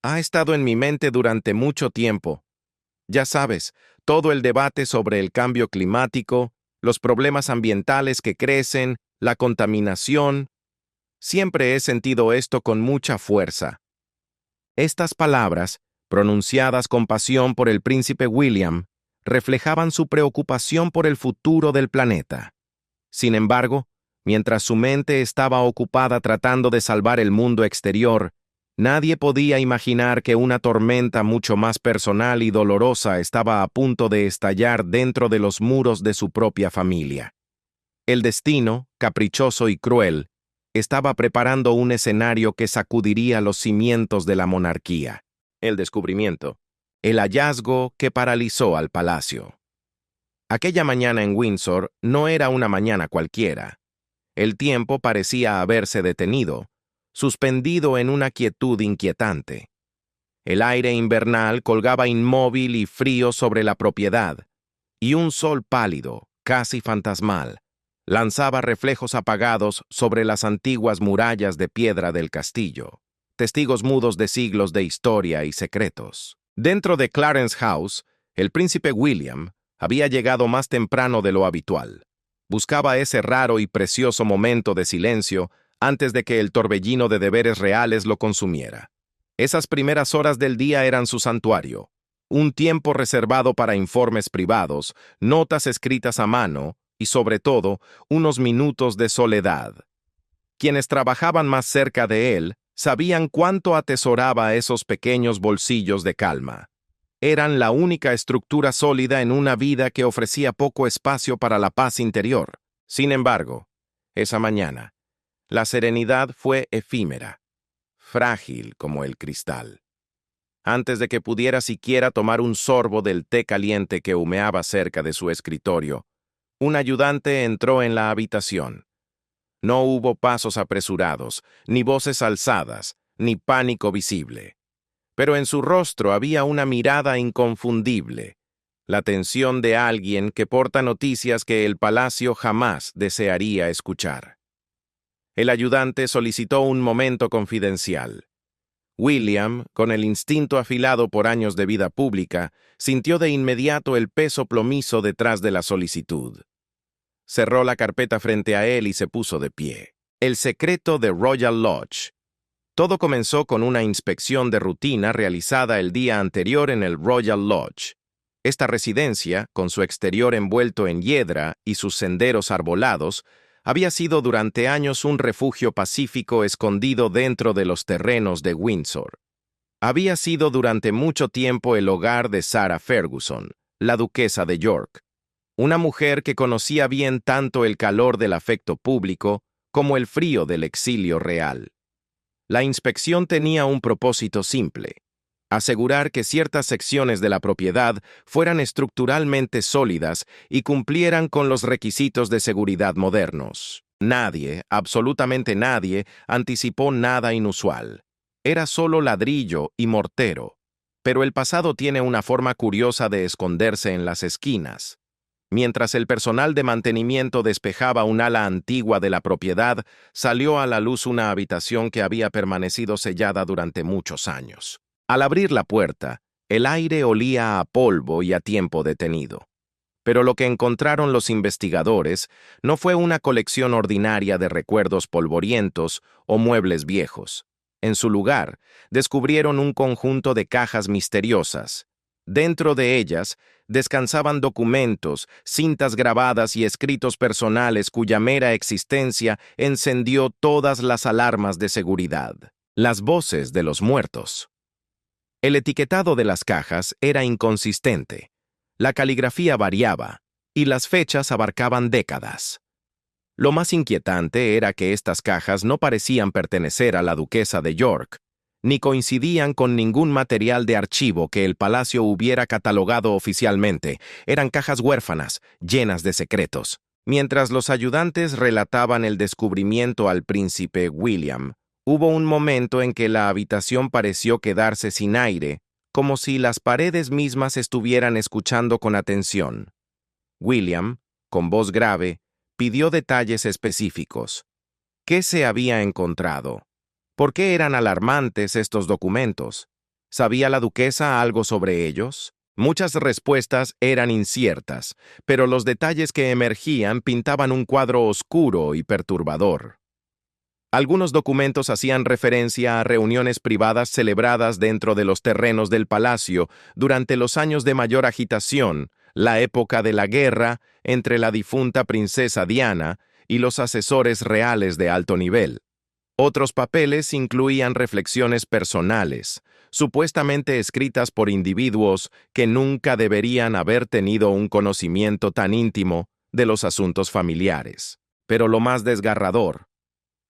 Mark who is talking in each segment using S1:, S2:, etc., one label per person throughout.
S1: Ha estado en mi mente durante mucho tiempo. Ya sabes, todo el debate sobre el cambio climático, los problemas ambientales que crecen, la contaminación. Siempre he sentido esto con mucha fuerza. Estas palabras, pronunciadas con pasión por el príncipe William, reflejaban su preocupación por el futuro del planeta. Sin embargo, mientras su mente estaba ocupada tratando de salvar el mundo exterior, nadie podía imaginar que una tormenta mucho más personal y dolorosa estaba a punto de estallar dentro de los muros de su propia familia. El destino, caprichoso y cruel, estaba preparando un escenario que sacudiría los cimientos de la monarquía. El descubrimiento. El hallazgo que paralizó al palacio. Aquella mañana en Windsor no era una mañana cualquiera. El tiempo parecía haberse detenido, suspendido en una quietud inquietante. El aire invernal colgaba inmóvil y frío sobre la propiedad, y un sol pálido, casi fantasmal, lanzaba reflejos apagados sobre las antiguas murallas de piedra del castillo, testigos mudos de siglos de historia y secretos. Dentro de Clarence House, el príncipe William había llegado más temprano de lo habitual. Buscaba ese raro y precioso momento de silencio antes de que el torbellino de deberes reales lo consumiera. Esas primeras horas del día eran su santuario, un tiempo reservado para informes privados, notas escritas a mano y, sobre todo, unos minutos de soledad. Quienes trabajaban más cerca de él sabían cuánto atesoraba esos pequeños bolsillos de calma. Eran la única estructura sólida en una vida que ofrecía poco espacio para la paz interior. Sin embargo, esa mañana, la serenidad fue efímera, frágil como el cristal. Antes de que pudiera siquiera tomar un sorbo del té caliente que humeaba cerca de su escritorio, un ayudante entró en la habitación. No hubo pasos apresurados, ni voces alzadas, ni pánico visible. Pero en su rostro había una mirada inconfundible, la tensión de alguien que porta noticias que el palacio jamás desearía escuchar. El ayudante solicitó un momento confidencial. William, con el instinto afilado por años de vida pública, sintió de inmediato el peso plomizo detrás de la solicitud. Cerró la carpeta frente a él y se puso de pie. El secreto de Royal Lodge. Todo comenzó con una inspección de rutina realizada el día anterior en el Royal Lodge. Esta residencia, con su exterior envuelto en hiedra y sus senderos arbolados, había sido durante años un refugio pacífico escondido dentro de los terrenos de Windsor. Había sido durante mucho tiempo el hogar de Sarah Ferguson, la duquesa de York, una mujer que conocía bien tanto el calor del afecto público como el frío del exilio real. La inspección tenía un propósito simple: asegurar que ciertas secciones de la propiedad fueran estructuralmente sólidas y cumplieran con los requisitos de seguridad modernos. Nadie, absolutamente nadie, anticipó nada inusual. Era solo ladrillo y mortero. Pero el pasado tiene una forma curiosa de esconderse en las esquinas. Mientras el personal de mantenimiento despejaba un ala antigua de la propiedad, salió a la luz una habitación que había permanecido sellada durante muchos años. Al abrir la puerta, el aire olía a polvo y a tiempo detenido. Pero lo que encontraron los investigadores no fue una colección ordinaria de recuerdos polvorientos o muebles viejos. En su lugar, descubrieron un conjunto de cajas misteriosas. Dentro de ellas, descansaban documentos, cintas grabadas y escritos personales cuya mera existencia encendió todas las alarmas de seguridad. Las voces de los muertos. El etiquetado de las cajas era inconsistente, la caligrafía variaba, y las fechas abarcaban décadas. Lo más inquietante era que estas cajas no parecían pertenecer a la duquesa de York, ni coincidían con ningún material de archivo que el palacio hubiera catalogado oficialmente. Eran cajas huérfanas, llenas de secretos. Mientras los ayudantes relataban el descubrimiento al príncipe William, hubo un momento en que la habitación pareció quedarse sin aire, como si las paredes mismas estuvieran escuchando con atención. William, con voz grave, pidió detalles específicos. ¿Qué se había encontrado? ¿Por qué eran alarmantes estos documentos? ¿Sabía la duquesa algo sobre ellos? Muchas respuestas eran inciertas, pero los detalles que emergían pintaban un cuadro oscuro y perturbador. Algunos documentos hacían referencia a reuniones privadas celebradas dentro de los terrenos del palacio durante los años de mayor agitación, la época de la guerra entre la difunta princesa Diana y los asesores reales de alto nivel. Otros papeles incluían reflexiones personales, supuestamente escritas por individuos que nunca deberían haber tenido un conocimiento tan íntimo de los asuntos familiares. Pero lo más desgarrador,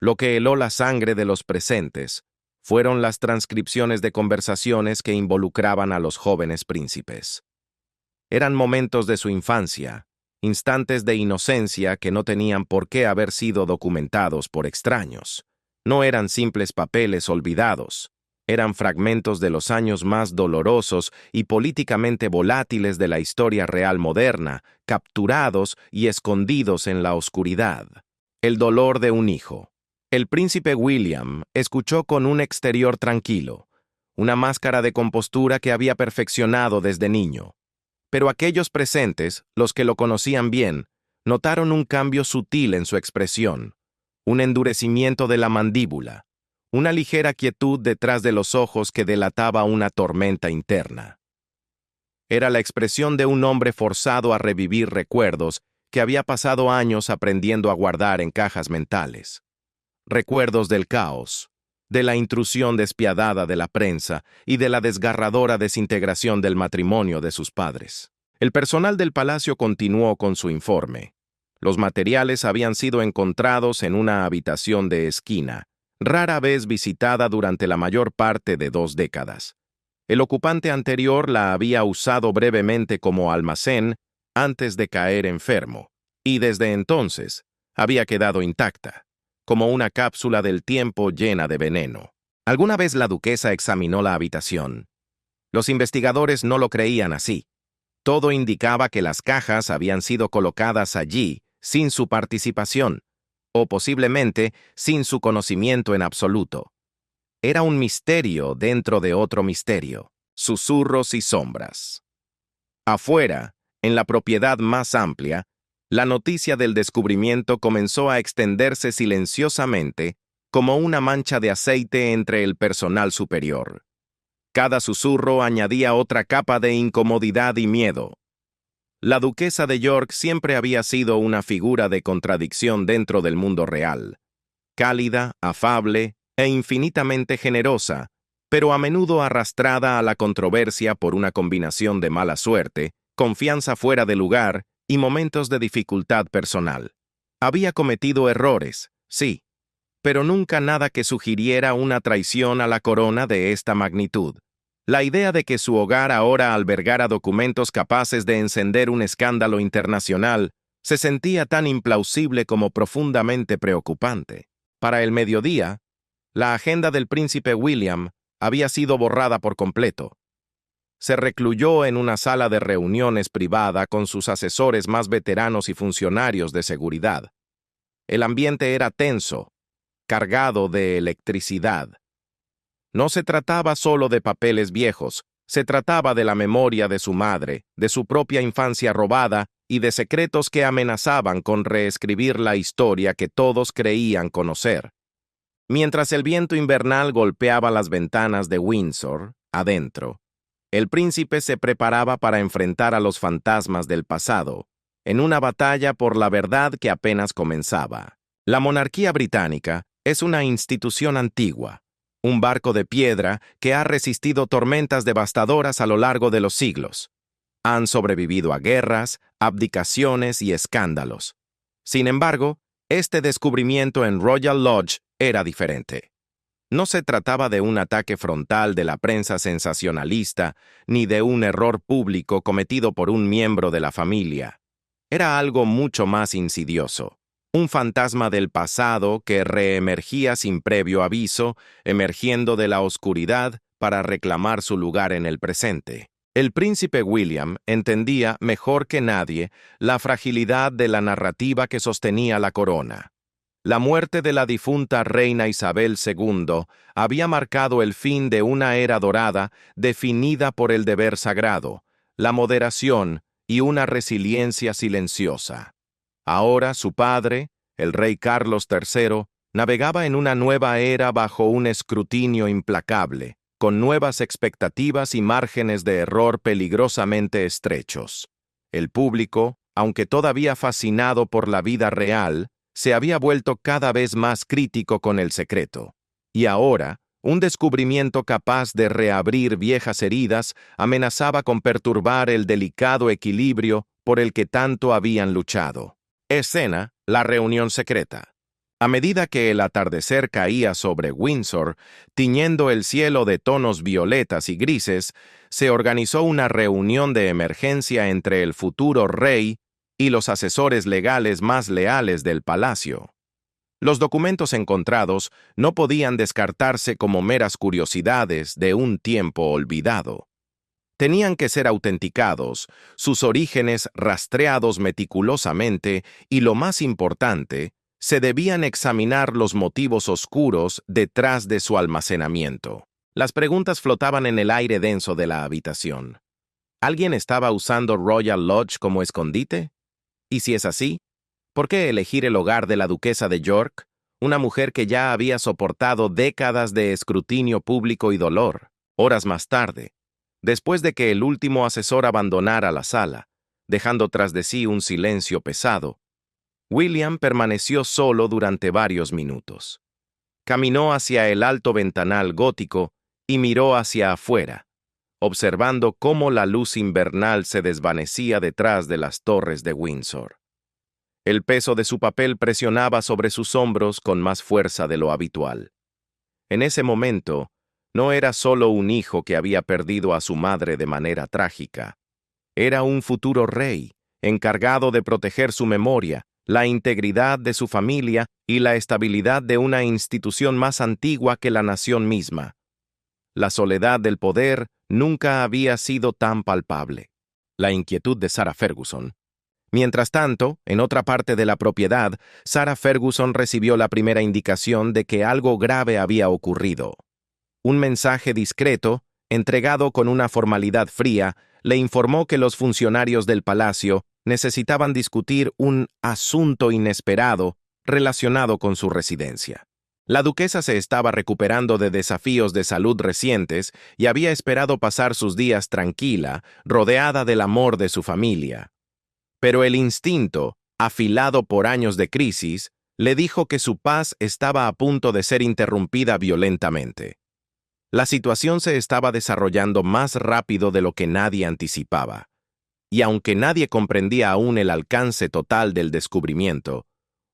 S1: lo que heló la sangre de los presentes, fueron las transcripciones de conversaciones que involucraban a los jóvenes príncipes. Eran momentos de su infancia, instantes de inocencia que no tenían por qué haber sido documentados por extraños. No eran simples papeles olvidados, eran fragmentos de los años más dolorosos y políticamente volátiles de la historia real moderna, capturados y escondidos en la oscuridad. El dolor de un hijo. El príncipe William escuchó con un exterior tranquilo, una máscara de compostura que había perfeccionado desde niño. Pero aquellos presentes, los que lo conocían bien, notaron un cambio sutil en su expresión, un endurecimiento de la mandíbula, una ligera quietud detrás de los ojos que delataba una tormenta interna. Era la expresión de un hombre forzado a revivir recuerdos que había pasado años aprendiendo a guardar en cajas mentales. Recuerdos del caos, de la intrusión despiadada de la prensa y de la desgarradora desintegración del matrimonio de sus padres. El personal del palacio continuó con su informe. Los materiales habían sido encontrados en una habitación de esquina, rara vez visitada durante la mayor parte de 2 décadas. El ocupante anterior la había usado brevemente como almacén antes de caer enfermo, y desde entonces había quedado intacta, como una cápsula del tiempo llena de veneno. Alguna vez la duquesa examinó la habitación. Los investigadores no lo creían así. Todo indicaba que las cajas habían sido colocadas allí sin su participación, o posiblemente sin su conocimiento en absoluto. Era un misterio dentro de otro misterio, susurros y sombras. Afuera, en la propiedad más amplia, la noticia del descubrimiento comenzó a extenderse silenciosamente como una mancha de aceite entre el personal superior. Cada susurro añadía otra capa de incomodidad y miedo. La duquesa de York siempre había sido una figura de contradicción dentro del mundo real. Cálida, afable e infinitamente generosa, pero a menudo arrastrada a la controversia por una combinación de mala suerte, confianza fuera de lugar y momentos de dificultad personal. Había cometido errores, sí, pero nunca nada que sugiriera una traición a la corona de esta magnitud. La idea de que su hogar ahora albergara documentos capaces de encender un escándalo internacional se sentía tan implausible como profundamente preocupante. Para el mediodía, la agenda del príncipe William había sido borrada por completo. Se recluyó en una sala de reuniones privada con sus asesores más veteranos y funcionarios de seguridad. El ambiente era tenso, cargado de electricidad. No se trataba solo de papeles viejos, se trataba de la memoria de su madre, de su propia infancia robada y de secretos que amenazaban con reescribir la historia que todos creían conocer. Mientras el viento invernal golpeaba las ventanas de Windsor, adentro, el príncipe se preparaba para enfrentar a los fantasmas del pasado, en una batalla por la verdad que apenas comenzaba. La monarquía británica es una institución antigua, un barco de piedra que ha resistido tormentas devastadoras a lo largo de los siglos. Han sobrevivido a guerras, abdicaciones y escándalos. Sin embargo, este descubrimiento en Royal Lodge era diferente. No se trataba de un ataque frontal de la prensa sensacionalista ni de un error público cometido por un miembro de la familia. Era algo mucho más insidioso. Un fantasma del pasado que reemergía sin previo aviso, emergiendo de la oscuridad para reclamar su lugar en el presente. El príncipe William entendía mejor que nadie la fragilidad de la narrativa que sostenía la corona. La muerte de la difunta reina Isabel II había marcado el fin de una era dorada definida por el deber sagrado, la moderación y una resiliencia silenciosa. Ahora su padre, el rey Carlos III, navegaba en una nueva era bajo un escrutinio implacable, con nuevas expectativas y márgenes de error peligrosamente estrechos. El público, aunque todavía fascinado por la vida real, se había vuelto cada vez más crítico con el secreto. Y ahora, un descubrimiento capaz de reabrir viejas heridas amenazaba con perturbar el delicado equilibrio por el que tanto habían luchado. Escena: la reunión secreta. A medida que el atardecer caía sobre Windsor, tiñendo el cielo de tonos violetas y grises, se organizó una reunión de emergencia entre el futuro rey y los asesores legales más leales del palacio. Los documentos encontrados no podían descartarse como meras curiosidades de un tiempo olvidado. Tenían que ser autenticados, sus orígenes rastreados meticulosamente y, lo más importante, se debían examinar los motivos oscuros detrás de su almacenamiento. Las preguntas flotaban en el aire denso de la habitación. ¿Alguien estaba usando Royal Lodge como escondite? Y si es así, ¿por qué elegir el hogar de la duquesa de York, una mujer que ya había soportado décadas de escrutinio público y dolor? Horas más tarde, después de que el último asesor abandonara la sala, dejando tras de sí un silencio pesado, William permaneció solo durante varios minutos. Caminó hacia el alto ventanal gótico y miró hacia afuera, observando cómo la luz invernal se desvanecía detrás de las torres de Windsor. El peso de su papel presionaba sobre sus hombros con más fuerza de lo habitual. En ese momento, no era solo un hijo que había perdido a su madre de manera trágica. Era un futuro rey, encargado de proteger su memoria, la integridad de su familia y la estabilidad de una institución más antigua que la nación misma. La soledad del poder nunca había sido tan palpable. La inquietud de Sarah Ferguson. Mientras tanto, en otra parte de la propiedad, Sarah Ferguson recibió la primera indicación de que algo grave había ocurrido. Un mensaje discreto, entregado con una formalidad fría, le informó que los funcionarios del palacio necesitaban discutir un asunto inesperado relacionado con su residencia. La duquesa se estaba recuperando de desafíos de salud recientes y había esperado pasar sus días tranquila, rodeada del amor de su familia. Pero el instinto, afilado por años de crisis, le dijo que su paz estaba a punto de ser interrumpida violentamente. La situación se estaba desarrollando más rápido de lo que nadie anticipaba. Y aunque nadie comprendía aún el alcance total del descubrimiento,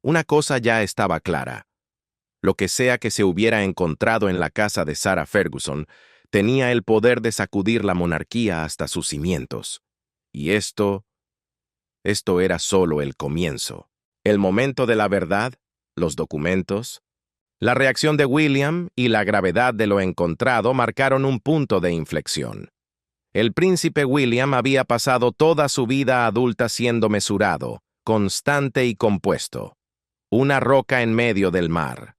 S1: una cosa ya estaba clara. Lo que sea que se hubiera encontrado en la casa de Sarah Ferguson tenía el poder de sacudir la monarquía hasta sus cimientos. Y esto era solo el comienzo. El momento de la verdad, los documentos, la reacción de William y la gravedad de lo encontrado marcaron un punto de inflexión. El príncipe William había pasado toda su vida adulta siendo mesurado, constante y compuesto. Una roca en medio del mar.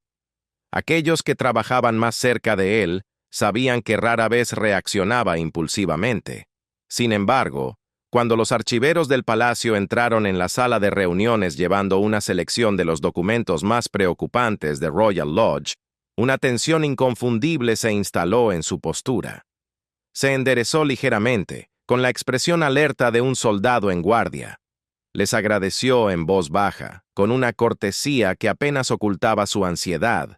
S1: Aquellos que trabajaban más cerca de él sabían que rara vez reaccionaba impulsivamente. Sin embargo, cuando los archiveros del palacio entraron en la sala de reuniones llevando una selección de los documentos más preocupantes de Royal Lodge, una tensión inconfundible se instaló en su postura. Se enderezó ligeramente, con la expresión alerta de un soldado en guardia. Les agradeció en voz baja, con una cortesía que apenas ocultaba su ansiedad,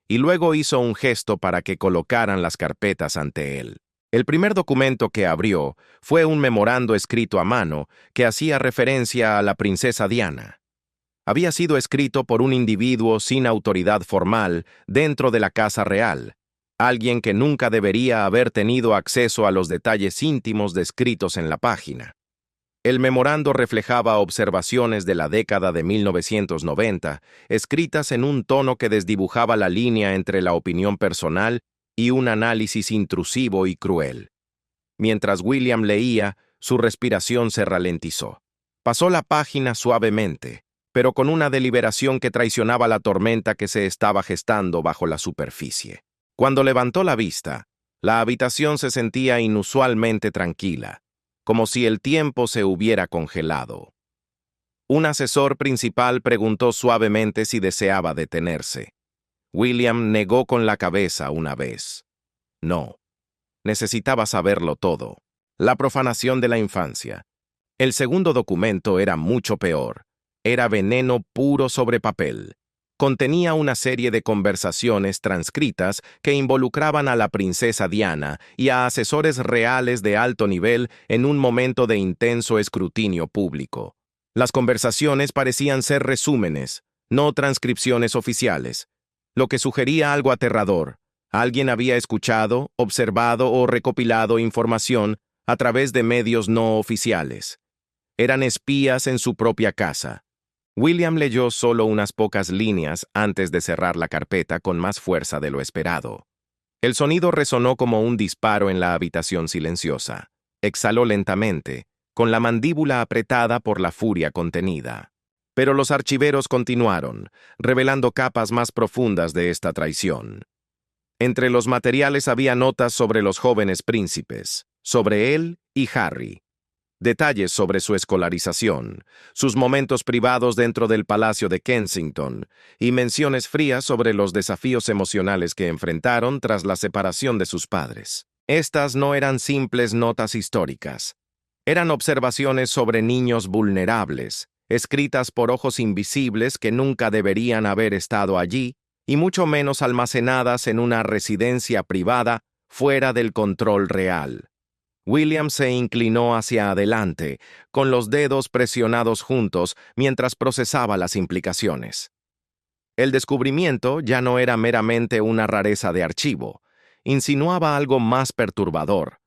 S1: y luego hizo un gesto para que colocaran las carpetas ante él. El primer documento que abrió fue un memorando escrito a mano que hacía referencia a la princesa Diana. Había sido escrito por un individuo sin autoridad formal dentro de la casa real, alguien que nunca debería haber tenido acceso a los detalles íntimos descritos en la página. El memorando reflejaba observaciones de la década de 1990, escritas en un tono que desdibujaba la línea entre la opinión personal y un análisis intrusivo y cruel. Mientras William leía, su respiración se ralentizó. Pasó la página suavemente, pero con una deliberación que traicionaba la tormenta que se estaba gestando bajo la superficie. Cuando levantó la vista, la habitación se sentía inusualmente tranquila, como si el tiempo se hubiera congelado. Un asesor principal preguntó suavemente si deseaba detenerse. William negó con la cabeza una vez. No. Necesitaba saberlo todo. La profanación de la infancia. El segundo documento era mucho peor. Era veneno puro sobre papel. Contenía una serie de conversaciones transcritas que involucraban a la princesa Diana y a asesores reales de alto nivel en un momento de intenso escrutinio público. Las conversaciones parecían ser resúmenes, no transcripciones oficiales, lo que sugería algo aterrador. Alguien había escuchado, observado o recopilado información a través de medios no oficiales. Eran espías en su propia casa. William leyó solo unas pocas líneas antes de cerrar la carpeta con más fuerza de lo esperado. El sonido resonó como un disparo en la habitación silenciosa. Exhaló lentamente, con la mandíbula apretada por la furia contenida. Pero los archiveros continuaron, revelando capas más profundas de esta traición. Entre los materiales había notas sobre los jóvenes príncipes, sobre él y Harry. Detalles sobre su escolarización, sus momentos privados dentro del Palacio de Kensington y menciones frías sobre los desafíos emocionales que enfrentaron tras la separación de sus padres. Estas no eran simples notas históricas. Eran observaciones sobre niños vulnerables, escritas por ojos invisibles que nunca deberían haber estado allí y mucho menos almacenadas en una residencia privada fuera del control real. William se inclinó hacia adelante, con los dedos presionados juntos mientras procesaba las implicaciones. El descubrimiento ya no era meramente una rareza de archivo, insinuaba algo más perturbador,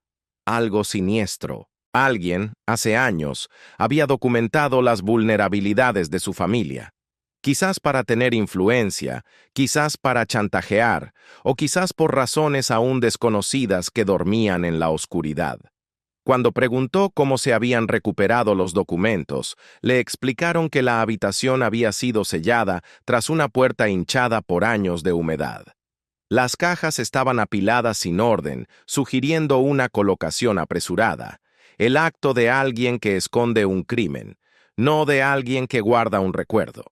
S1: algo siniestro. Alguien, hace años, había documentado las vulnerabilidades de su familia. Quizás para tener influencia, quizás para chantajear, o quizás por razones aún desconocidas que dormían en la oscuridad. Cuando preguntó cómo se habían recuperado los documentos, le explicaron que la habitación había sido sellada tras una puerta hinchada por años de humedad. Las cajas estaban apiladas sin orden, sugiriendo una colocación apresurada, el acto de alguien que esconde un crimen, no de alguien que guarda un recuerdo.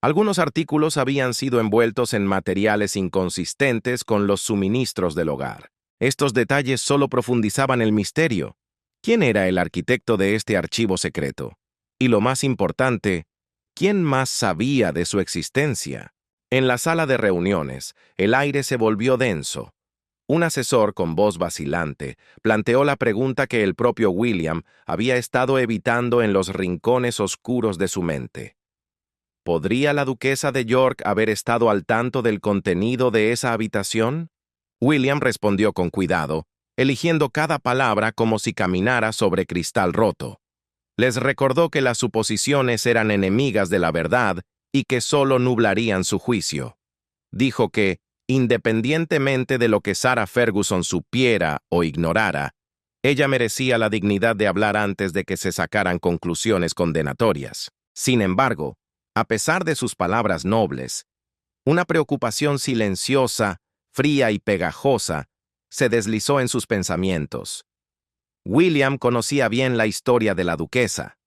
S1: Algunos artículos habían sido envueltos en materiales inconsistentes con los suministros del hogar. Estos detalles solo profundizaban el misterio. ¿Quién era el arquitecto de este archivo secreto? Y lo más importante, ¿quién más sabía de su existencia? En la sala de reuniones, el aire se volvió denso. Un asesor con voz vacilante planteó la pregunta que el propio William había estado evitando en los rincones oscuros de su mente. ¿Podría la duquesa de York haber estado al tanto del contenido de esa habitación? William respondió con cuidado, eligiendo cada palabra como si caminara sobre cristal roto. Les recordó que las suposiciones eran enemigas de la verdad y que solo nublarían su juicio. Dijo que, independientemente de lo que Sarah Ferguson supiera o ignorara, ella merecía la dignidad de hablar antes de que se sacaran conclusiones condenatorias. Sin embargo, a pesar de sus palabras nobles, una preocupación silenciosa, fría y pegajosa se deslizó en sus pensamientos. William conocía bien la historia de la duquesa.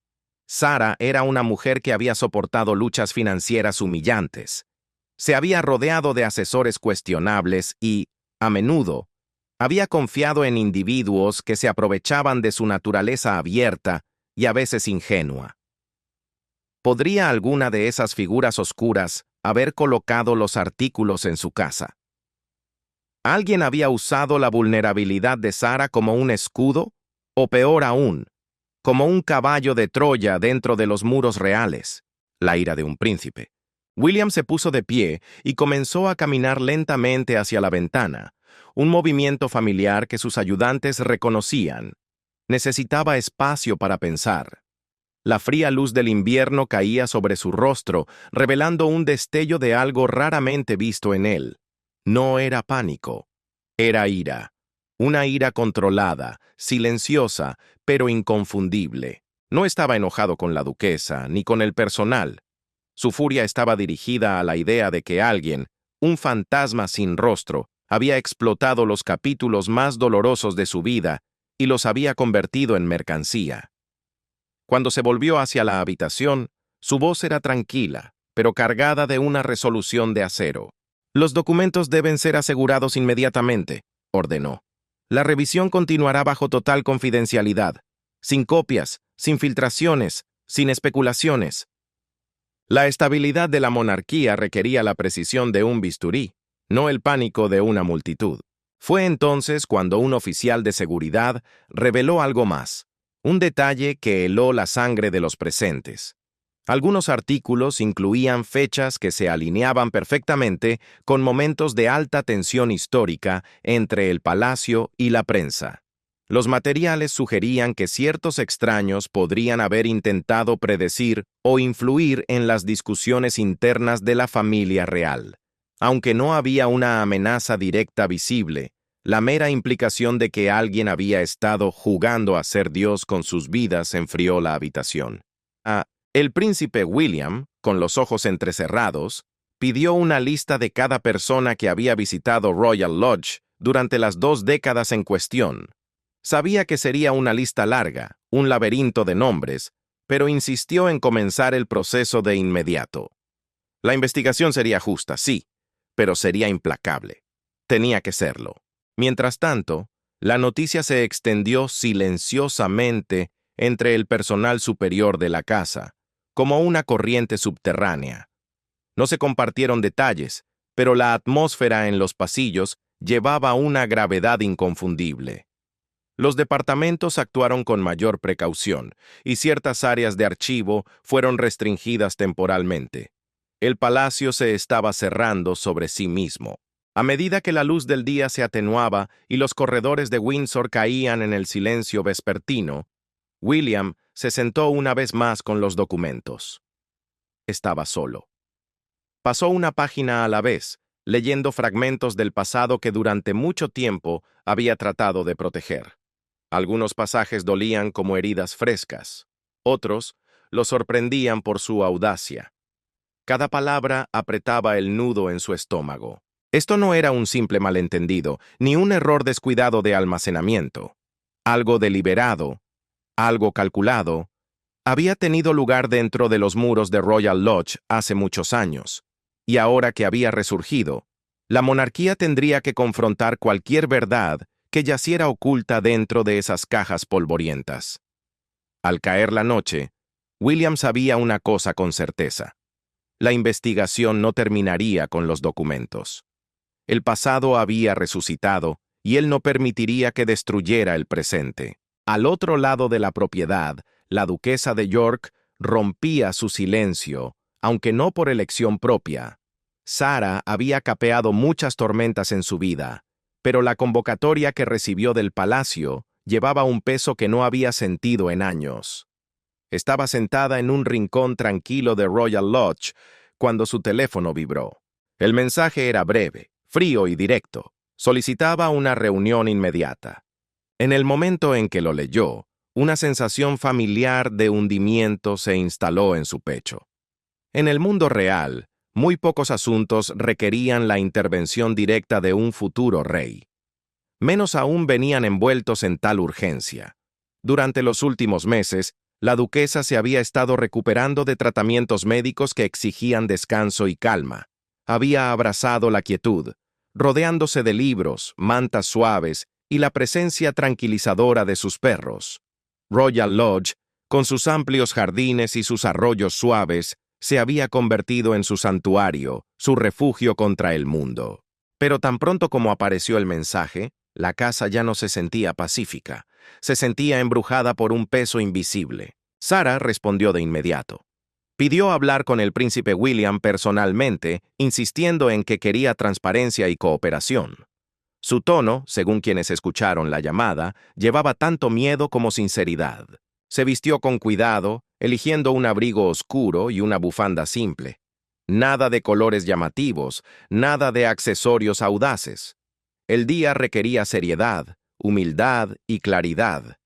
S1: Sarah era una mujer que había soportado luchas financieras humillantes. Se había rodeado de asesores cuestionables y, a menudo, había confiado en individuos que se aprovechaban de su naturaleza abierta y a veces ingenua. ¿Podría alguna de esas figuras oscuras haber colocado los artículos en su casa? ¿Alguien había usado la vulnerabilidad de Sarah como un escudo? O peor aún, como un caballo de Troya dentro de los muros reales, la ira de un príncipe. William se puso de pie y comenzó a caminar lentamente hacia la ventana, un movimiento familiar que sus ayudantes reconocían. Necesitaba espacio para pensar. La fría luz del invierno caía sobre su rostro, revelando un destello de algo raramente visto en él. No era pánico, era ira. Una ira controlada, silenciosa, pero inconfundible. No estaba enojado con la duquesa, ni con el personal. Su furia estaba dirigida a la idea de que alguien, un fantasma sin rostro, había explotado los capítulos más dolorosos de su vida y los había convertido en mercancía. Cuando se volvió hacia la habitación, su voz era tranquila, pero cargada de una resolución de acero. «Los documentos deben ser asegurados inmediatamente», ordenó. «La revisión continuará bajo total confidencialidad, sin copias, sin filtraciones, sin especulaciones». La estabilidad de la monarquía requería la precisión de un bisturí, no el pánico de una multitud. Fue entonces cuando un oficial de seguridad reveló algo más, un detalle que heló la sangre de los presentes. Algunos artículos incluían fechas que se alineaban perfectamente con momentos de alta tensión histórica entre el palacio y la prensa. Los materiales sugerían que ciertos extraños podrían haber intentado predecir o influir en las discusiones internas de la familia real. Aunque no había una amenaza directa visible, la mera implicación de que alguien había estado jugando a ser Dios con sus vidas enfrió la habitación. El príncipe William, con los ojos entrecerrados, pidió una lista de cada persona que había visitado Royal Lodge durante las 2 décadas en cuestión. Sabía que sería una lista larga, un laberinto de nombres, pero insistió en comenzar el proceso de inmediato. La investigación sería justa, sí, pero sería implacable. Tenía que serlo. Mientras tanto, la noticia se extendió silenciosamente entre el personal superior de la casa, como una corriente subterránea. No se compartieron detalles, pero la atmósfera en los pasillos llevaba una gravedad inconfundible. Los departamentos actuaron con mayor precaución, y ciertas áreas de archivo fueron restringidas temporalmente. El palacio se estaba cerrando sobre sí mismo. A medida que la luz del día se atenuaba y los corredores de Windsor caían en el silencio vespertino, William se sentó una vez más con los documentos. Estaba solo. Pasó una página a la vez, leyendo fragmentos del pasado que durante mucho tiempo había tratado de proteger. Algunos pasajes dolían como heridas frescas. Otros lo sorprendían por su audacia. Cada palabra apretaba el nudo en su estómago. Esto no era un simple malentendido, ni un error descuidado de almacenamiento. Algo deliberado, algo calculado, había tenido lugar dentro de los muros de Royal Lodge hace muchos años, y ahora que había resurgido, la monarquía tendría que confrontar cualquier verdad que yaciera oculta dentro de esas cajas polvorientas. Al caer la noche, William sabía una cosa con certeza. La investigación no terminaría con los documentos. El pasado había resucitado, y él no permitiría que destruyera el presente. Al otro lado de la propiedad, la duquesa de York rompía su silencio, aunque no por elección propia. Sarah había capeado muchas tormentas en su vida, pero la convocatoria que recibió del palacio llevaba un peso que no había sentido en años. Estaba sentada en un rincón tranquilo de Royal Lodge cuando su teléfono vibró. El mensaje era breve, frío y directo. Solicitaba una reunión inmediata. En el momento en que lo leyó, una sensación familiar de hundimiento se instaló en su pecho. En el mundo real, muy pocos asuntos requerían la intervención directa de un futuro rey. Menos aún venían envueltos en tal urgencia. Durante los últimos meses, la duquesa se había estado recuperando de tratamientos médicos que exigían descanso y calma. Había abrazado la quietud, rodeándose de libros, mantas suaves y la presencia tranquilizadora de sus perros. Royal Lodge, con sus amplios jardines y sus arroyos suaves, se había convertido en su santuario, su refugio contra el mundo. Pero tan pronto como apareció el mensaje, la casa ya no se sentía pacífica. Se sentía embrujada por un peso invisible. Sarah respondió de inmediato. Pidió hablar con el príncipe William personalmente, insistiendo en que quería transparencia y cooperación. Su tono, según quienes escucharon la llamada, llevaba tanto miedo como sinceridad. Se vistió con cuidado, eligiendo un abrigo oscuro y una bufanda simple. Nada de colores llamativos, nada de accesorios audaces. El día requería seriedad, humildad y claridad.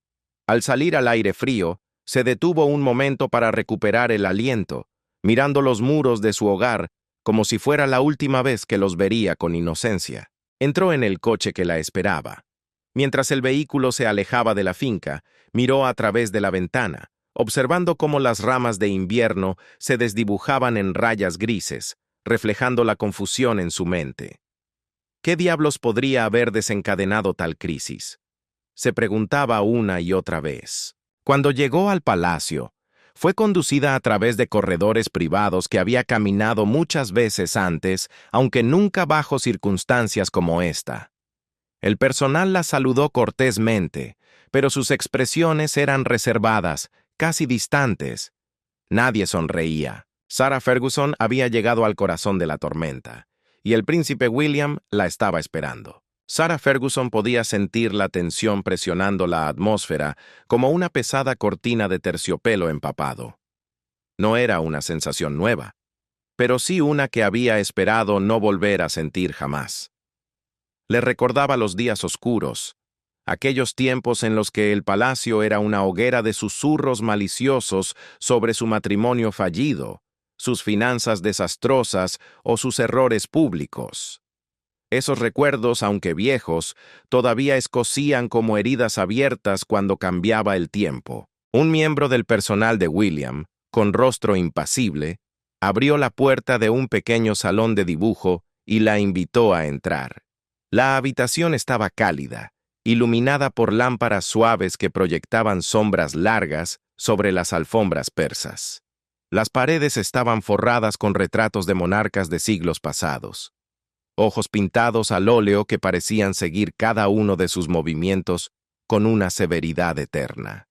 S1: Al salir al aire frío, se detuvo un momento para recuperar el aliento, mirando los muros de su hogar como si fuera la última vez que los vería con inocencia. Entró en el coche que la esperaba. Mientras el vehículo se alejaba de la finca, miró a través de la ventana, observando cómo las ramas de invierno se desdibujaban en rayas grises, reflejando la confusión en su mente. ¿Qué diablos podría haber desencadenado tal crisis? Se preguntaba una y otra vez. Cuando llegó al palacio, fue conducida a través de corredores privados que había caminado muchas veces antes, aunque nunca bajo circunstancias como esta. El personal la saludó cortésmente, pero sus expresiones eran reservadas, casi distantes. Nadie sonreía. Sarah Ferguson había llegado al corazón de la tormenta, y el príncipe William la estaba esperando. Sarah Ferguson podía sentir la tensión presionando la atmósfera como una pesada cortina de terciopelo empapado. No era una sensación nueva, pero sí una que había esperado no volver a sentir jamás. Le recordaba los días oscuros, aquellos tiempos en los que el palacio era una hoguera de susurros maliciosos sobre su matrimonio fallido, sus finanzas desastrosas o sus errores públicos. Esos recuerdos, aunque viejos, todavía escocían como heridas abiertas cuando cambiaba el tiempo. Un miembro del personal de William, con rostro impasible, abrió la puerta de un pequeño salón de dibujo y la invitó a entrar. La habitación estaba cálida, iluminada por lámparas suaves que proyectaban sombras largas sobre las alfombras persas. Las paredes estaban forradas con retratos de monarcas de siglos pasados. Ojos pintados al óleo que parecían seguir cada uno de sus movimientos con una severidad eterna.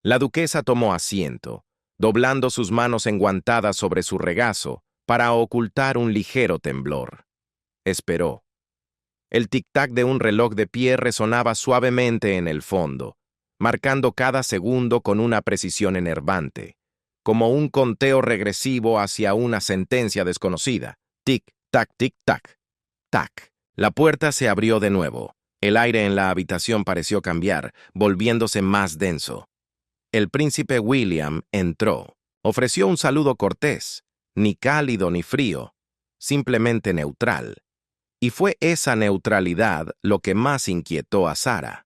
S1: La duquesa tomó asiento, doblando sus manos enguantadas sobre su regazo para ocultar un ligero temblor. Esperó. El tic-tac de un reloj de pie resonaba suavemente en el fondo, marcando cada segundo con una precisión enervante, como un conteo regresivo hacia una sentencia desconocida. Tic-tac, tic-tac. Tac. La puerta se abrió de nuevo. El aire en la habitación pareció cambiar, volviéndose más denso. El príncipe William entró. Ofreció un saludo cortés, ni cálido ni frío, simplemente neutral. Y fue esa neutralidad lo que más inquietó a Sarah.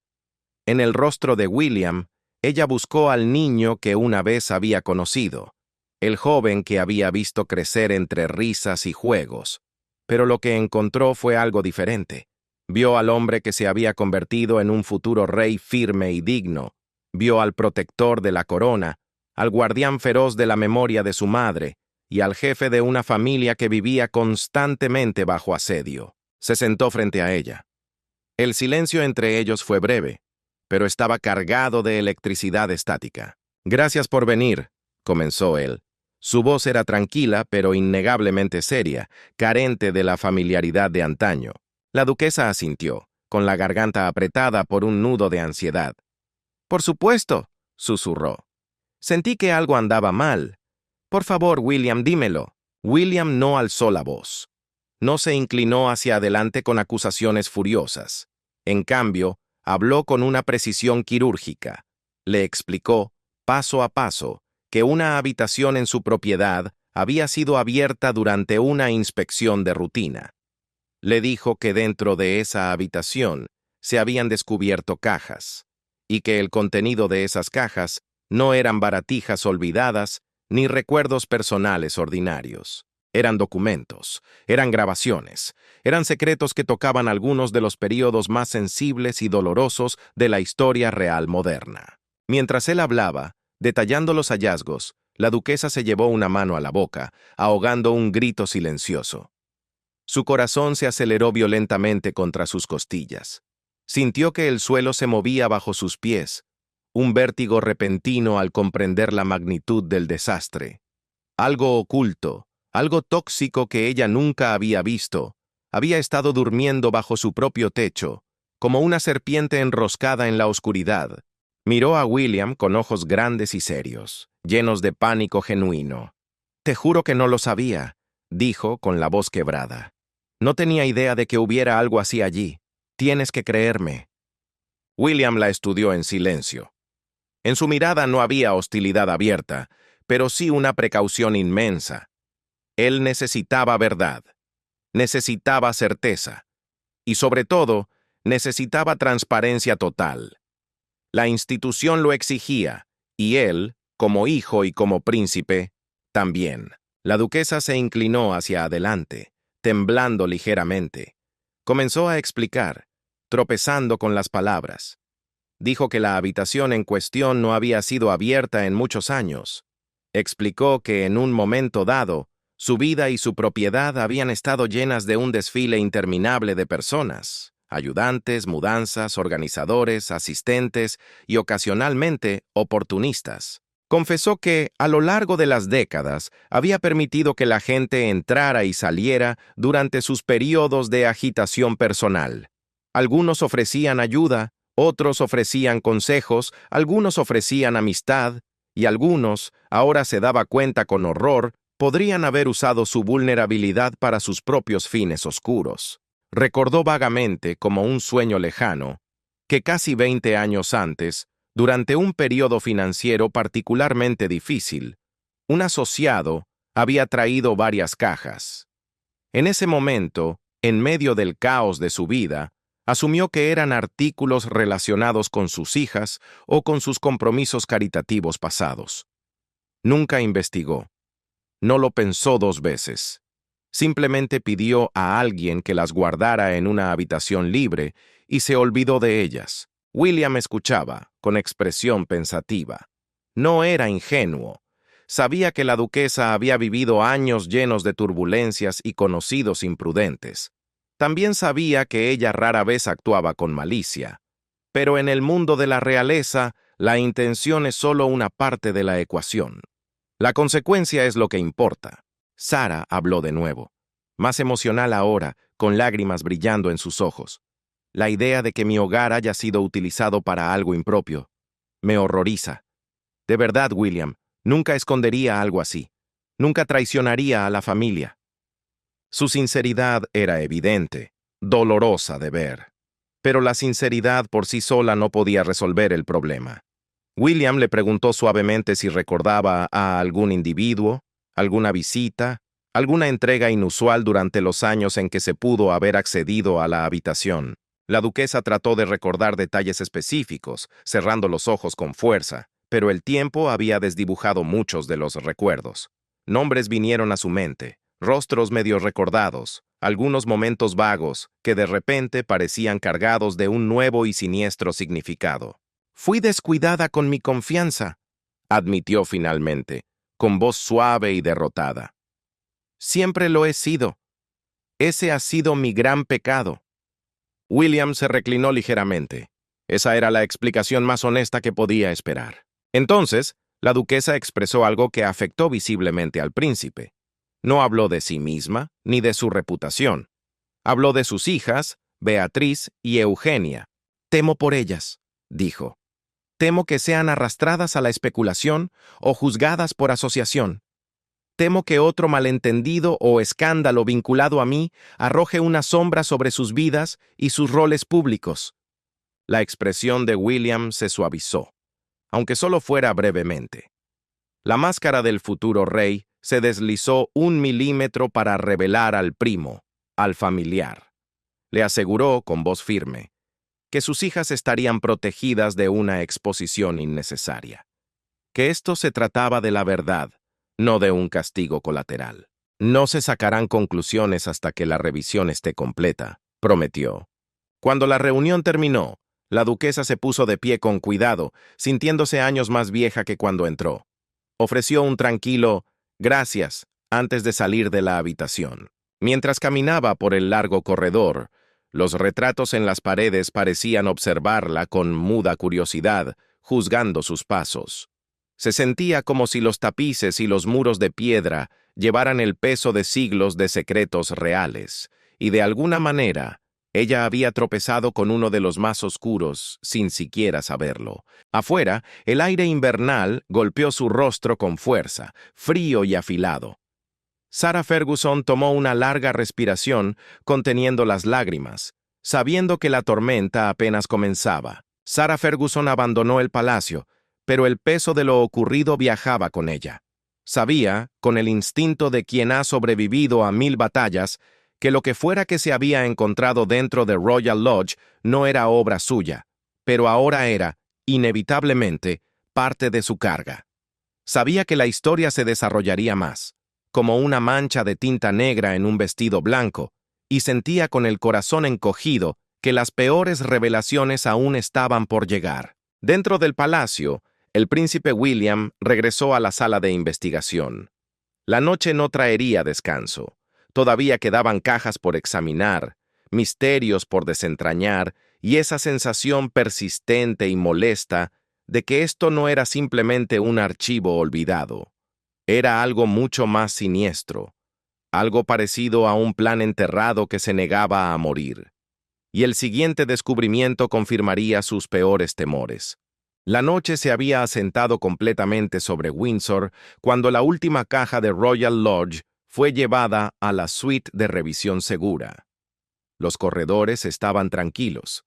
S1: En el rostro de William, ella buscó al niño que una vez había conocido, el joven que había visto crecer entre risas y juegos. Pero lo que encontró fue algo diferente. Vio al hombre que se había convertido en un futuro rey firme y digno. Vio al protector de la corona, al guardián feroz de la memoria de su madre y al jefe de una familia que vivía constantemente bajo asedio. Se sentó frente a ella. El silencio entre ellos fue breve, pero estaba cargado de electricidad estática. «Gracias por venir», comenzó él. Su voz era tranquila, pero innegablemente seria, carente de la familiaridad de antaño. La duquesa asintió, con la garganta apretada por un nudo de ansiedad. «Por supuesto», susurró. «Sentí que algo andaba mal. Por favor, William, dímelo». William no alzó la voz. No se inclinó hacia adelante con acusaciones furiosas. En cambio, habló con una precisión quirúrgica. Le explicó, paso a paso, que una habitación en su propiedad había sido abierta durante una inspección de rutina. Le dijo que dentro de esa habitación se habían descubierto cajas, y que el contenido de esas cajas no eran baratijas olvidadas ni recuerdos personales ordinarios. Eran documentos, eran grabaciones, eran secretos que tocaban algunos de los períodos más sensibles y dolorosos de la historia real moderna. Mientras él hablaba, detallando los hallazgos, la duquesa se llevó una mano a la boca, ahogando un grito silencioso. Su corazón se aceleró violentamente contra sus costillas. Sintió que el suelo se movía bajo sus pies, un vértigo repentino al comprender la magnitud del desastre. Algo oculto, algo tóxico que ella nunca había visto, había estado durmiendo bajo su propio techo, como una serpiente enroscada en la oscuridad. Miró a William con ojos grandes y serios, llenos de pánico genuino. «Te juro que no lo sabía», dijo con la voz quebrada. «No tenía idea de que hubiera algo así allí. Tienes que creerme». William la estudió en silencio. En su mirada no había hostilidad abierta, pero sí una precaución inmensa. Él necesitaba verdad, necesitaba certeza, y sobre todo, necesitaba transparencia total. La institución lo exigía, y él, como hijo y como príncipe, también. La duquesa se inclinó hacia adelante, temblando ligeramente. Comenzó a explicar, tropezando con las palabras. Dijo que la habitación en cuestión no había sido abierta en muchos años. Explicó que en un momento dado, su vida y su propiedad habían estado llenas de un desfile interminable de personas, ayudantes, mudanzas, organizadores, asistentes y ocasionalmente oportunistas. Confesó que, a lo largo de las décadas, había permitido que la gente entrara y saliera durante sus periodos de agitación personal. Algunos ofrecían ayuda, otros ofrecían consejos, algunos ofrecían amistad, y algunos, ahora se daba cuenta con horror, podrían haber usado su vulnerabilidad para sus propios fines oscuros. Recordó vagamente, como un sueño lejano, que casi 20 años antes, durante un periodo financiero particularmente difícil, un asociado había traído varias cajas. En ese momento, en medio del caos de su vida, asumió que eran artículos relacionados con sus hijas o con sus compromisos caritativos pasados. Nunca investigó. No lo pensó 2 veces. Simplemente pidió a alguien que las guardara en una habitación libre y se olvidó de ellas. William escuchaba, con expresión pensativa. No era ingenuo. Sabía que la duquesa había vivido años llenos de turbulencias y conocidos imprudentes. También sabía que ella rara vez actuaba con malicia. Pero en el mundo de la realeza, la intención es solo una parte de la ecuación. La consecuencia es lo que importa. Sara habló de nuevo, más emocional ahora, con lágrimas brillando en sus ojos. La idea de que mi hogar haya sido utilizado para algo impropio me horroriza. De verdad, William, nunca escondería algo así. Nunca traicionaría a la familia. Su sinceridad era evidente, dolorosa de ver. Pero la sinceridad por sí sola no podía resolver el problema. William le preguntó suavemente si recordaba a algún individuo, alguna visita, alguna entrega inusual durante los años en que se pudo haber accedido a la habitación. La duquesa trató de recordar detalles específicos, cerrando los ojos con fuerza, pero el tiempo había desdibujado muchos de los recuerdos. Nombres vinieron a su mente, rostros medio recordados, algunos momentos vagos que de repente parecían cargados de un nuevo y siniestro significado. «Fui descuidada con mi confianza», admitió finalmente, con voz suave y derrotada. «Siempre lo he sido. Ese ha sido mi gran pecado». William se reclinó ligeramente. Esa era la explicación más honesta que podía esperar. Entonces, la duquesa expresó algo que afectó visiblemente al príncipe. No habló de sí misma ni de su reputación. Habló de sus hijas, Beatriz y Eugenia. «Temo por ellas», dijo. «Temo que sean arrastradas a la especulación o juzgadas por asociación. Temo que otro malentendido o escándalo vinculado a mí arroje una sombra sobre sus vidas y sus roles públicos». La expresión de William se suavizó, aunque solo fuera brevemente. La máscara del futuro rey se deslizó 1 milímetro para revelar al primo, al familiar. Le aseguró con voz firme que sus hijas estarían protegidas de una exposición innecesaria, que esto se trataba de la verdad, no de un castigo colateral. «No se sacarán conclusiones hasta que la revisión esté completa», prometió. Cuando la reunión terminó, la duquesa se puso de pie con cuidado, sintiéndose años más vieja que cuando entró. Ofreció un tranquilo «gracias» antes de salir de la habitación. Mientras caminaba por el largo corredor, los retratos en las paredes parecían observarla con muda curiosidad, juzgando sus pasos. Se sentía como si los tapices y los muros de piedra llevaran el peso de siglos de secretos reales, y de alguna manera, ella había tropezado con uno de los más oscuros sin siquiera saberlo. Afuera, el aire invernal golpeó su rostro con fuerza, frío y afilado. Sarah Ferguson tomó una larga respiración, conteniendo las lágrimas, sabiendo que la tormenta apenas comenzaba. Sarah Ferguson abandonó el palacio, pero el peso de lo ocurrido viajaba con ella. Sabía, con el instinto de quien ha sobrevivido a 1000 batallas, que lo que fuera que se había encontrado dentro de Royal Lodge no era obra suya, pero ahora era, inevitablemente, parte de su carga. Sabía que la historia se desarrollaría más, como una mancha de tinta negra en un vestido blanco, y sentía con el corazón encogido que las peores revelaciones aún estaban por llegar. Dentro del palacio, el príncipe William regresó a la sala de investigación. La noche no traería descanso. Todavía quedaban cajas por examinar, misterios por desentrañar y esa sensación persistente y molesta de que esto no era simplemente un archivo olvidado. Era algo mucho más siniestro, algo parecido a un plan enterrado que se negaba a morir. Y el siguiente descubrimiento confirmaría sus peores temores. La noche se había asentado completamente sobre Windsor cuando la última caja de Royal Lodge fue llevada a la suite de revisión segura. Los corredores estaban tranquilos,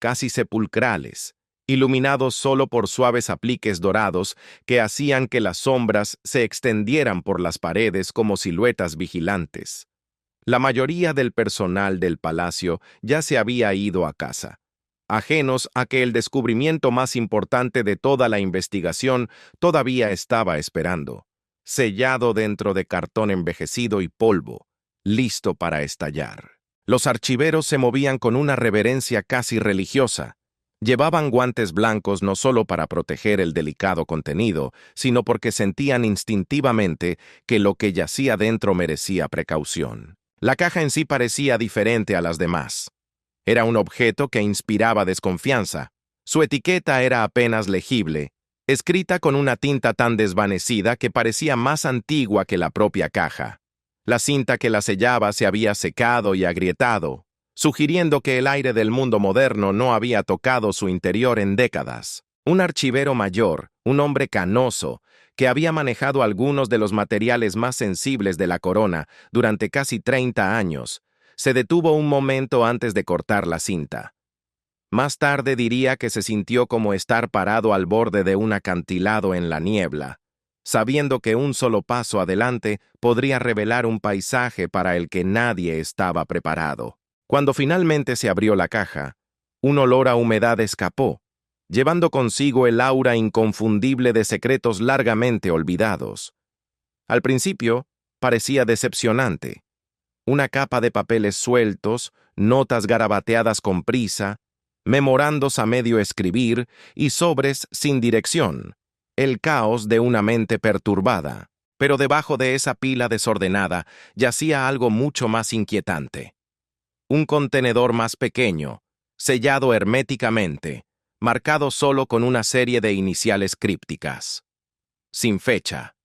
S1: casi sepulcrales, iluminados solo por suaves apliques dorados que hacían que las sombras se extendieran por las paredes como siluetas vigilantes. La mayoría del personal del palacio ya se había ido a casa, ajenos a que el descubrimiento más importante de toda la investigación todavía estaba esperando, sellado dentro de cartón envejecido y polvo, listo para estallar. Los archiveros se movían con una reverencia casi religiosa. Llevaban guantes blancos no solo para proteger el delicado contenido, sino porque sentían instintivamente que lo que yacía dentro merecía precaución. La caja en sí parecía diferente a las demás. Era un objeto que inspiraba desconfianza. Su etiqueta era apenas legible, escrita con una tinta tan desvanecida que parecía más antigua que la propia caja. La cinta que la sellaba se había secado y agrietado, sugiriendo que el aire del mundo moderno no había tocado su interior en décadas. Un archivero mayor, un hombre canoso, que había manejado algunos de los materiales más sensibles de la corona durante casi 30 años, se detuvo un momento antes de cortar la cinta. Más tarde diría que se sintió como estar parado al borde de un acantilado en la niebla, sabiendo que un solo paso adelante podría revelar un paisaje para el que nadie estaba preparado. Cuando finalmente se abrió la caja, un olor a humedad escapó, llevando consigo el aura inconfundible de secretos largamente olvidados. Al principio, parecía decepcionante. Una capa de papeles sueltos, notas garabateadas con prisa, memorandos a medio escribir y sobres sin dirección. El caos de una mente perturbada. Pero debajo de esa pila desordenada yacía algo mucho más inquietante. Un contenedor más pequeño, sellado herméticamente, marcado solo con una serie de iniciales crípticas. Sin fecha.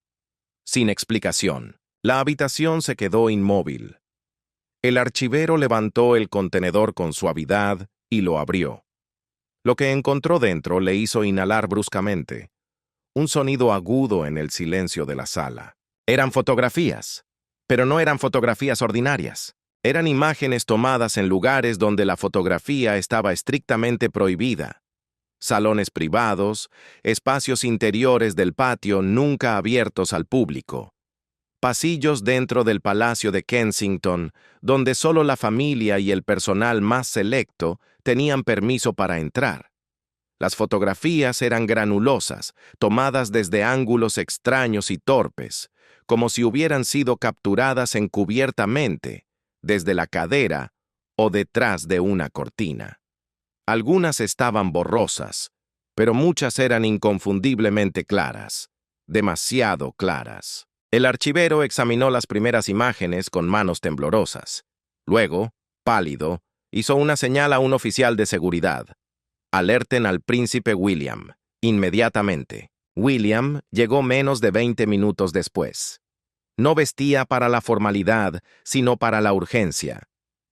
S1: Sin explicación. La habitación se quedó inmóvil. El archivero levantó el contenedor con suavidad y lo abrió. Lo que encontró dentro le hizo inhalar bruscamente. Un sonido agudo en el silencio de la sala. Eran fotografías, pero no eran fotografías ordinarias. Eran imágenes tomadas en lugares donde la fotografía estaba estrictamente prohibida. Salones privados, espacios interiores del patio nunca abiertos al público. Pasillos dentro del Palacio de Kensington, donde solo la familia y el personal más selecto tenían permiso para entrar. Las fotografías eran granulosas, tomadas desde ángulos extraños y torpes, como si hubieran sido capturadas encubiertamente, desde la cadera o detrás de una cortina. Algunas estaban borrosas, pero muchas eran inconfundiblemente claras, demasiado claras. El archivero examinó las primeras imágenes con manos temblorosas. Luego, pálido, hizo una señal a un oficial de seguridad. Alerten al príncipe William, inmediatamente. William llegó menos de 20 minutos después. No vestía para la formalidad, sino para la urgencia.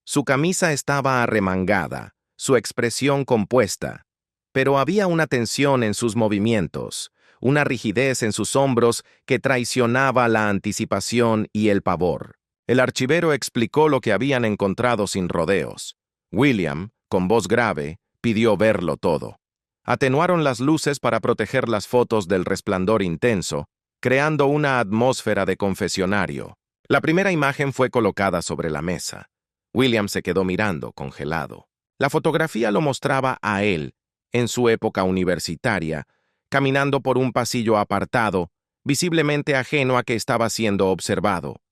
S1: Su camisa estaba arremangada, su expresión compuesta, pero había una tensión en sus movimientos, una rigidez en sus hombros que traicionaba la anticipación y el pavor. El archivero explicó lo que habían encontrado sin rodeos. William, con voz grave, pidió verlo todo. Atenuaron las luces para proteger las fotos del resplandor intenso, creando una atmósfera de confesionario. La primera imagen fue colocada sobre la mesa. William se quedó mirando, congelado. La fotografía lo mostraba a él, en su época universitaria, caminando por un pasillo apartado, visiblemente ajeno a que estaba siendo observado.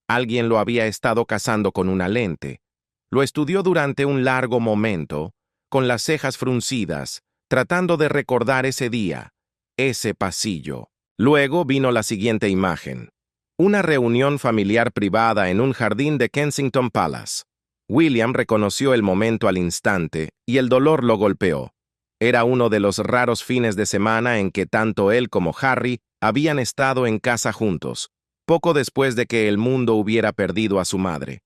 S1: Alguien lo había estado cazando con una lente. Lo estudió durante un largo momento, con las cejas fruncidas, tratando de recordar ese día, ese pasillo. Luego vino la siguiente imagen. Una reunión familiar privada en un jardín de Kensington Palace. William reconoció el momento al instante y el dolor lo golpeó. Era uno de los raros fines de semana en que tanto él como Harry habían estado en casa juntos, poco después de que el mundo hubiera perdido a su madre.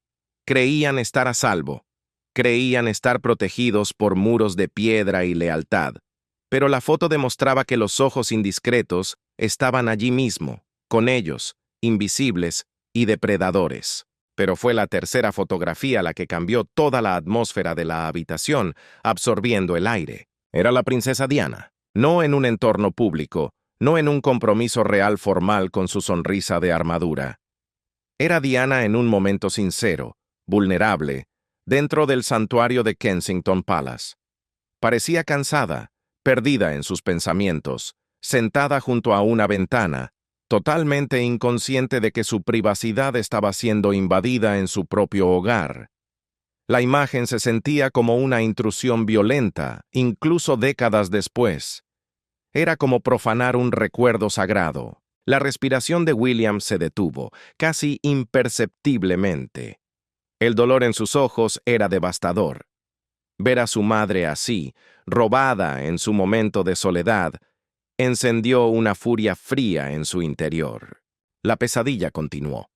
S1: Creían estar a salvo. Creían estar protegidos por muros de piedra y lealtad. Pero la foto demostraba que los ojos indiscretos estaban allí mismo, con ellos, invisibles y depredadores. Pero fue la tercera fotografía la que cambió toda la atmósfera de la habitación, absorbiendo el aire. Era la princesa Diana, no en un entorno público, no en un compromiso real formal con su sonrisa de armadura. Era Diana en un momento sincero, vulnerable, dentro del santuario de Kensington Palace. Parecía cansada, perdida en sus pensamientos, sentada junto a una ventana, totalmente inconsciente de que su privacidad estaba siendo invadida en su propio hogar. La imagen se sentía como una intrusión violenta, incluso décadas después. Era como profanar un recuerdo sagrado. La respiración de William se detuvo, casi imperceptiblemente. El dolor en sus ojos era devastador. Ver a su madre así, robada en su momento de soledad, encendió una furia fría en su interior. La pesadilla continuó.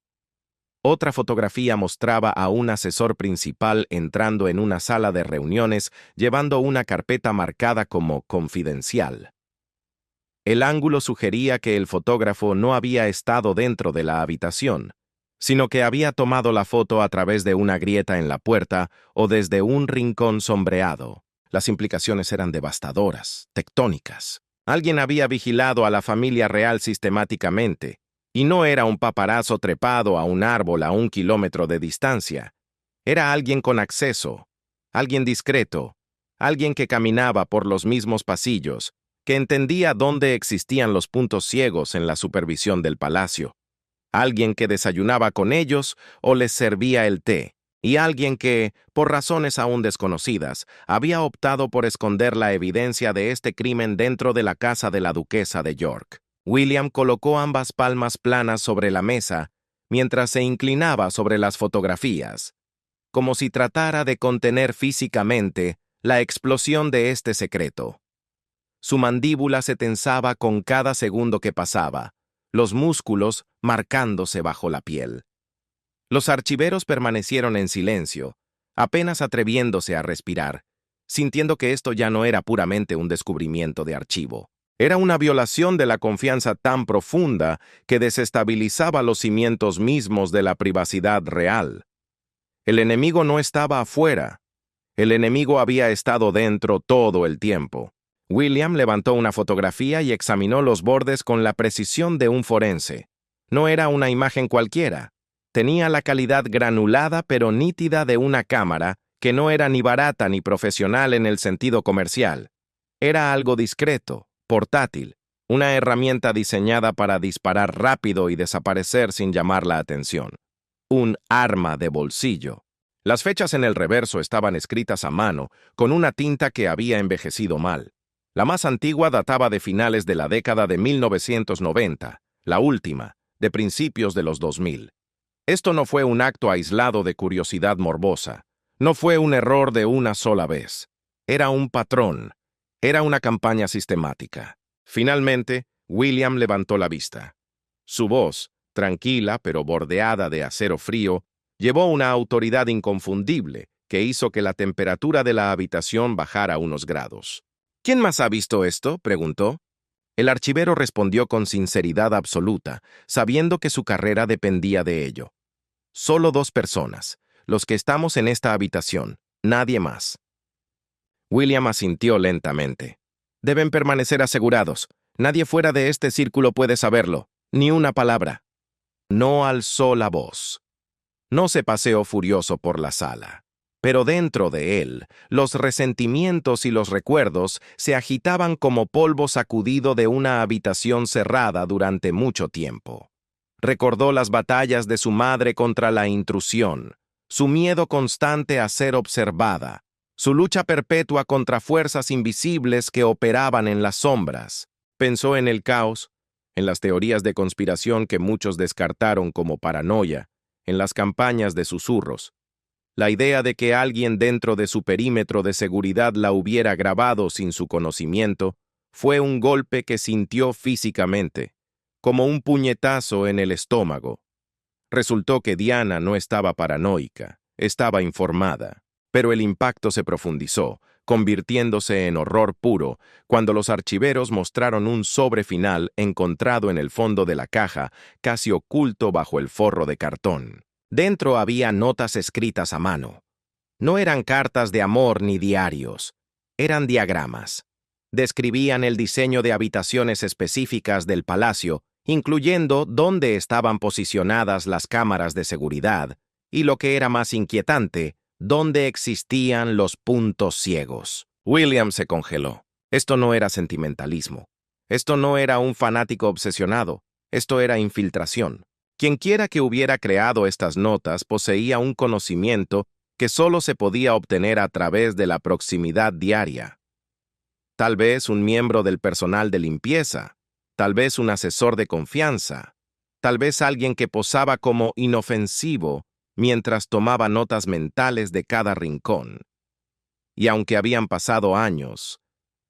S1: Otra fotografía mostraba a un asesor principal entrando en una sala de reuniones llevando una carpeta marcada como confidencial. El ángulo sugería que el fotógrafo no había estado dentro de la habitación, sino que había tomado la foto a través de una grieta en la puerta o desde un rincón sombreado. Las implicaciones eran devastadoras, tectónicas. Alguien había vigilado a la familia real sistemáticamente, y no era un paparazzo trepado a un árbol a 1 kilómetro de distancia. Era alguien con acceso, alguien discreto, alguien que caminaba por los mismos pasillos, que entendía dónde existían los puntos ciegos en la supervisión del palacio. Alguien que desayunaba con ellos o les servía el té, y alguien que, por razones aún desconocidas, había optado por esconder la evidencia de este crimen dentro de la casa de la duquesa de York. William colocó ambas palmas planas sobre la mesa mientras se inclinaba sobre las fotografías, como si tratara de contener físicamente la explosión de este secreto. Su mandíbula se tensaba con cada segundo que pasaba, los músculos marcándose bajo la piel. Los archiveros permanecieron en silencio, apenas atreviéndose a respirar, sintiendo que esto ya no era puramente un descubrimiento de archivo. Era una violación de la confianza tan profunda que desestabilizaba los cimientos mismos de la privacidad real. El enemigo no estaba afuera. El enemigo había estado dentro todo el tiempo. William levantó una fotografía y examinó los bordes con la precisión de un forense. No era una imagen cualquiera. Tenía la calidad granulada pero nítida de una cámara que no era ni barata ni profesional en el sentido comercial. Era algo discreto, portátil, una herramienta diseñada para disparar rápido y desaparecer sin llamar la atención. Un arma de bolsillo. Las fechas en el reverso estaban escritas a mano, con una tinta que había envejecido mal. La más antigua databa de finales de la década de 1990, la última, de principios de los 2000. Esto no fue un acto aislado de curiosidad morbosa. No fue un error de una sola vez. Era un patrón. Era una campaña sistemática. Finalmente, William levantó la vista. Su voz, tranquila pero bordeada de acero frío, llevó una autoridad inconfundible que hizo que la temperatura de la habitación bajara unos grados. ¿Quién más ha visto esto?, preguntó. El archivero respondió con sinceridad absoluta, sabiendo que su carrera dependía de ello. Solo 2 personas, los que estamos en esta habitación, nadie más. William asintió lentamente. Deben permanecer asegurados. Nadie fuera de este círculo puede saberlo. Ni una palabra. No alzó la voz. No se paseó furioso por la sala. Pero dentro de él, los resentimientos y los recuerdos se agitaban como polvo sacudido de una habitación cerrada durante mucho tiempo. Recordó las batallas de su madre contra la intrusión, su miedo constante a ser observada, su lucha perpetua contra fuerzas invisibles que operaban en las sombras. Pensó en el caos, en las teorías de conspiración que muchos descartaron como paranoia, en las campañas de susurros. La idea de que alguien dentro de su perímetro de seguridad la hubiera grabado sin su conocimiento fue un golpe que sintió físicamente, como un puñetazo en el estómago. Resultó que Diana no estaba paranoica, estaba informada, pero el impacto se profundizó, convirtiéndose en horror puro, cuando los archiveros mostraron un sobre final encontrado en el fondo de la caja, casi oculto bajo el forro de cartón. Dentro había notas escritas a mano. No eran cartas de amor ni diarios, eran diagramas. Describían el diseño de habitaciones específicas del palacio, incluyendo dónde estaban posicionadas las cámaras de seguridad, y lo que era más inquietante, dónde existían los puntos ciegos. William se congeló. Esto no era sentimentalismo. Esto no era un fanático obsesionado. Esto era infiltración. Quienquiera que hubiera creado estas notas poseía un conocimiento que solo se podía obtener a través de la proximidad diaria. Tal vez un miembro del personal de limpieza, tal vez un asesor de confianza, tal vez alguien que posaba como inofensivo mientras tomaba notas mentales de cada rincón. Y aunque habían pasado años,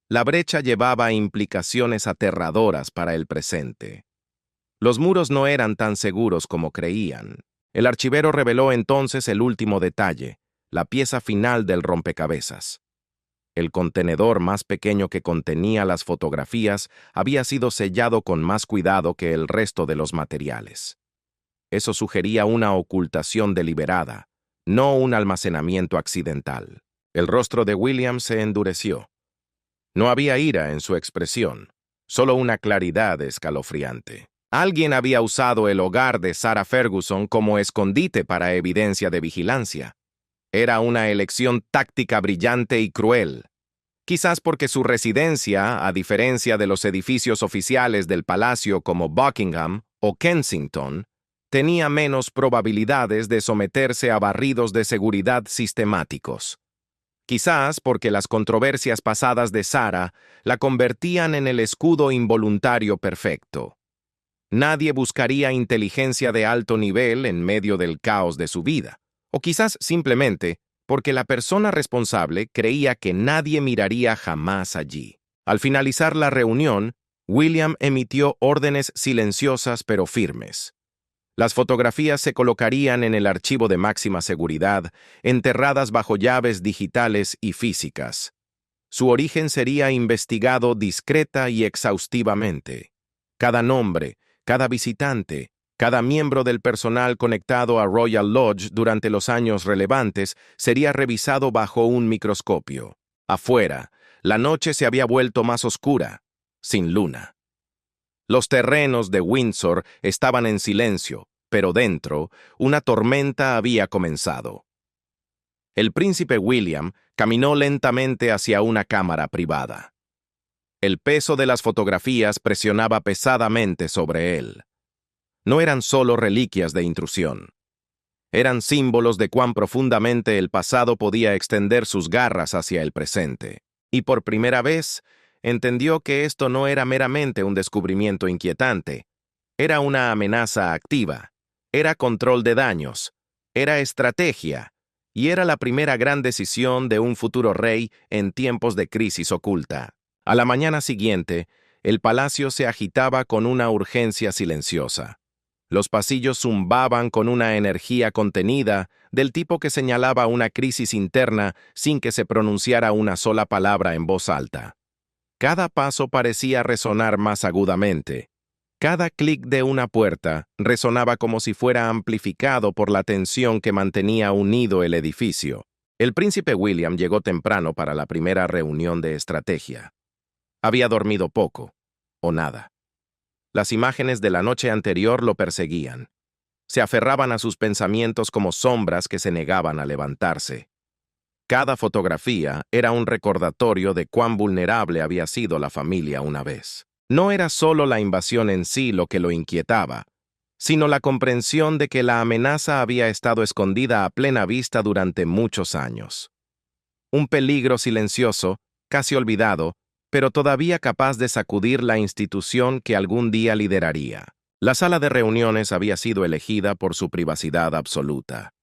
S1: la brecha llevaba implicaciones aterradoras para el presente. Los muros no eran tan seguros como creían. El archivero reveló entonces el último detalle, la pieza final del rompecabezas. El contenedor más pequeño que contenía las fotografías había sido sellado con más cuidado que el resto de los materiales. Eso sugería una ocultación deliberada, no un almacenamiento accidental. El rostro de William se endureció. No había ira en su expresión, solo una claridad escalofriante. Alguien había usado el hogar de Sarah Ferguson como escondite para evidencia de vigilancia. Era una elección táctica brillante y cruel. Quizás porque su residencia, a diferencia de los edificios oficiales del palacio como Buckingham o Kensington, tenía menos probabilidades de someterse a barridos de seguridad sistemáticos. Quizás porque las controversias pasadas de Sarah la convertían en el escudo involuntario perfecto. Nadie buscaría inteligencia de alto nivel en medio del caos de su vida, o quizás simplemente porque la persona responsable creía que nadie miraría jamás allí. Al finalizar la reunión, William emitió órdenes silenciosas pero firmes. Las fotografías se colocarían en el archivo de máxima seguridad, enterradas bajo llaves digitales y físicas. Su origen sería investigado discreta y exhaustivamente. Cada nombre, cada visitante, cada miembro del personal conectado a Royal Lodge durante los años relevantes sería revisado bajo un microscopio. Afuera, la noche se había vuelto más oscura, sin luna. Los terrenos de Windsor estaban en silencio, pero dentro, una tormenta había comenzado. El príncipe William caminó lentamente hacia una cámara privada. El peso de las fotografías presionaba pesadamente sobre él. No eran solo reliquias de intrusión. Eran símbolos de cuán profundamente el pasado podía extender sus garras hacia el presente. Y por primera vez, entendió que esto no era meramente un descubrimiento inquietante. Era una amenaza activa. Era control de daños. Era estrategia. Y era la primera gran decisión de un futuro rey en tiempos de crisis oculta. A la mañana siguiente, el palacio se agitaba con una urgencia silenciosa. Los pasillos zumbaban con una energía contenida del tipo que señalaba una crisis interna sin que se pronunciara una sola palabra en voz alta. Cada paso parecía resonar más agudamente. Cada clic de una puerta resonaba como si fuera amplificado por la tensión que mantenía unido el edificio. El príncipe William llegó temprano para la primera reunión de estrategia. Había dormido poco, o nada. Las imágenes de la noche anterior lo perseguían. Se aferraban a sus pensamientos como sombras que se negaban a levantarse. Cada fotografía era un recordatorio de cuán vulnerable había sido la familia una vez. No era solo la invasión en sí lo que lo inquietaba, sino la comprensión de que la amenaza había estado escondida a plena vista durante muchos años. Un peligro silencioso, casi olvidado, pero todavía capaz de sacudir la institución que algún día lideraría. La sala de reuniones había sido elegida por su privacidad absoluta.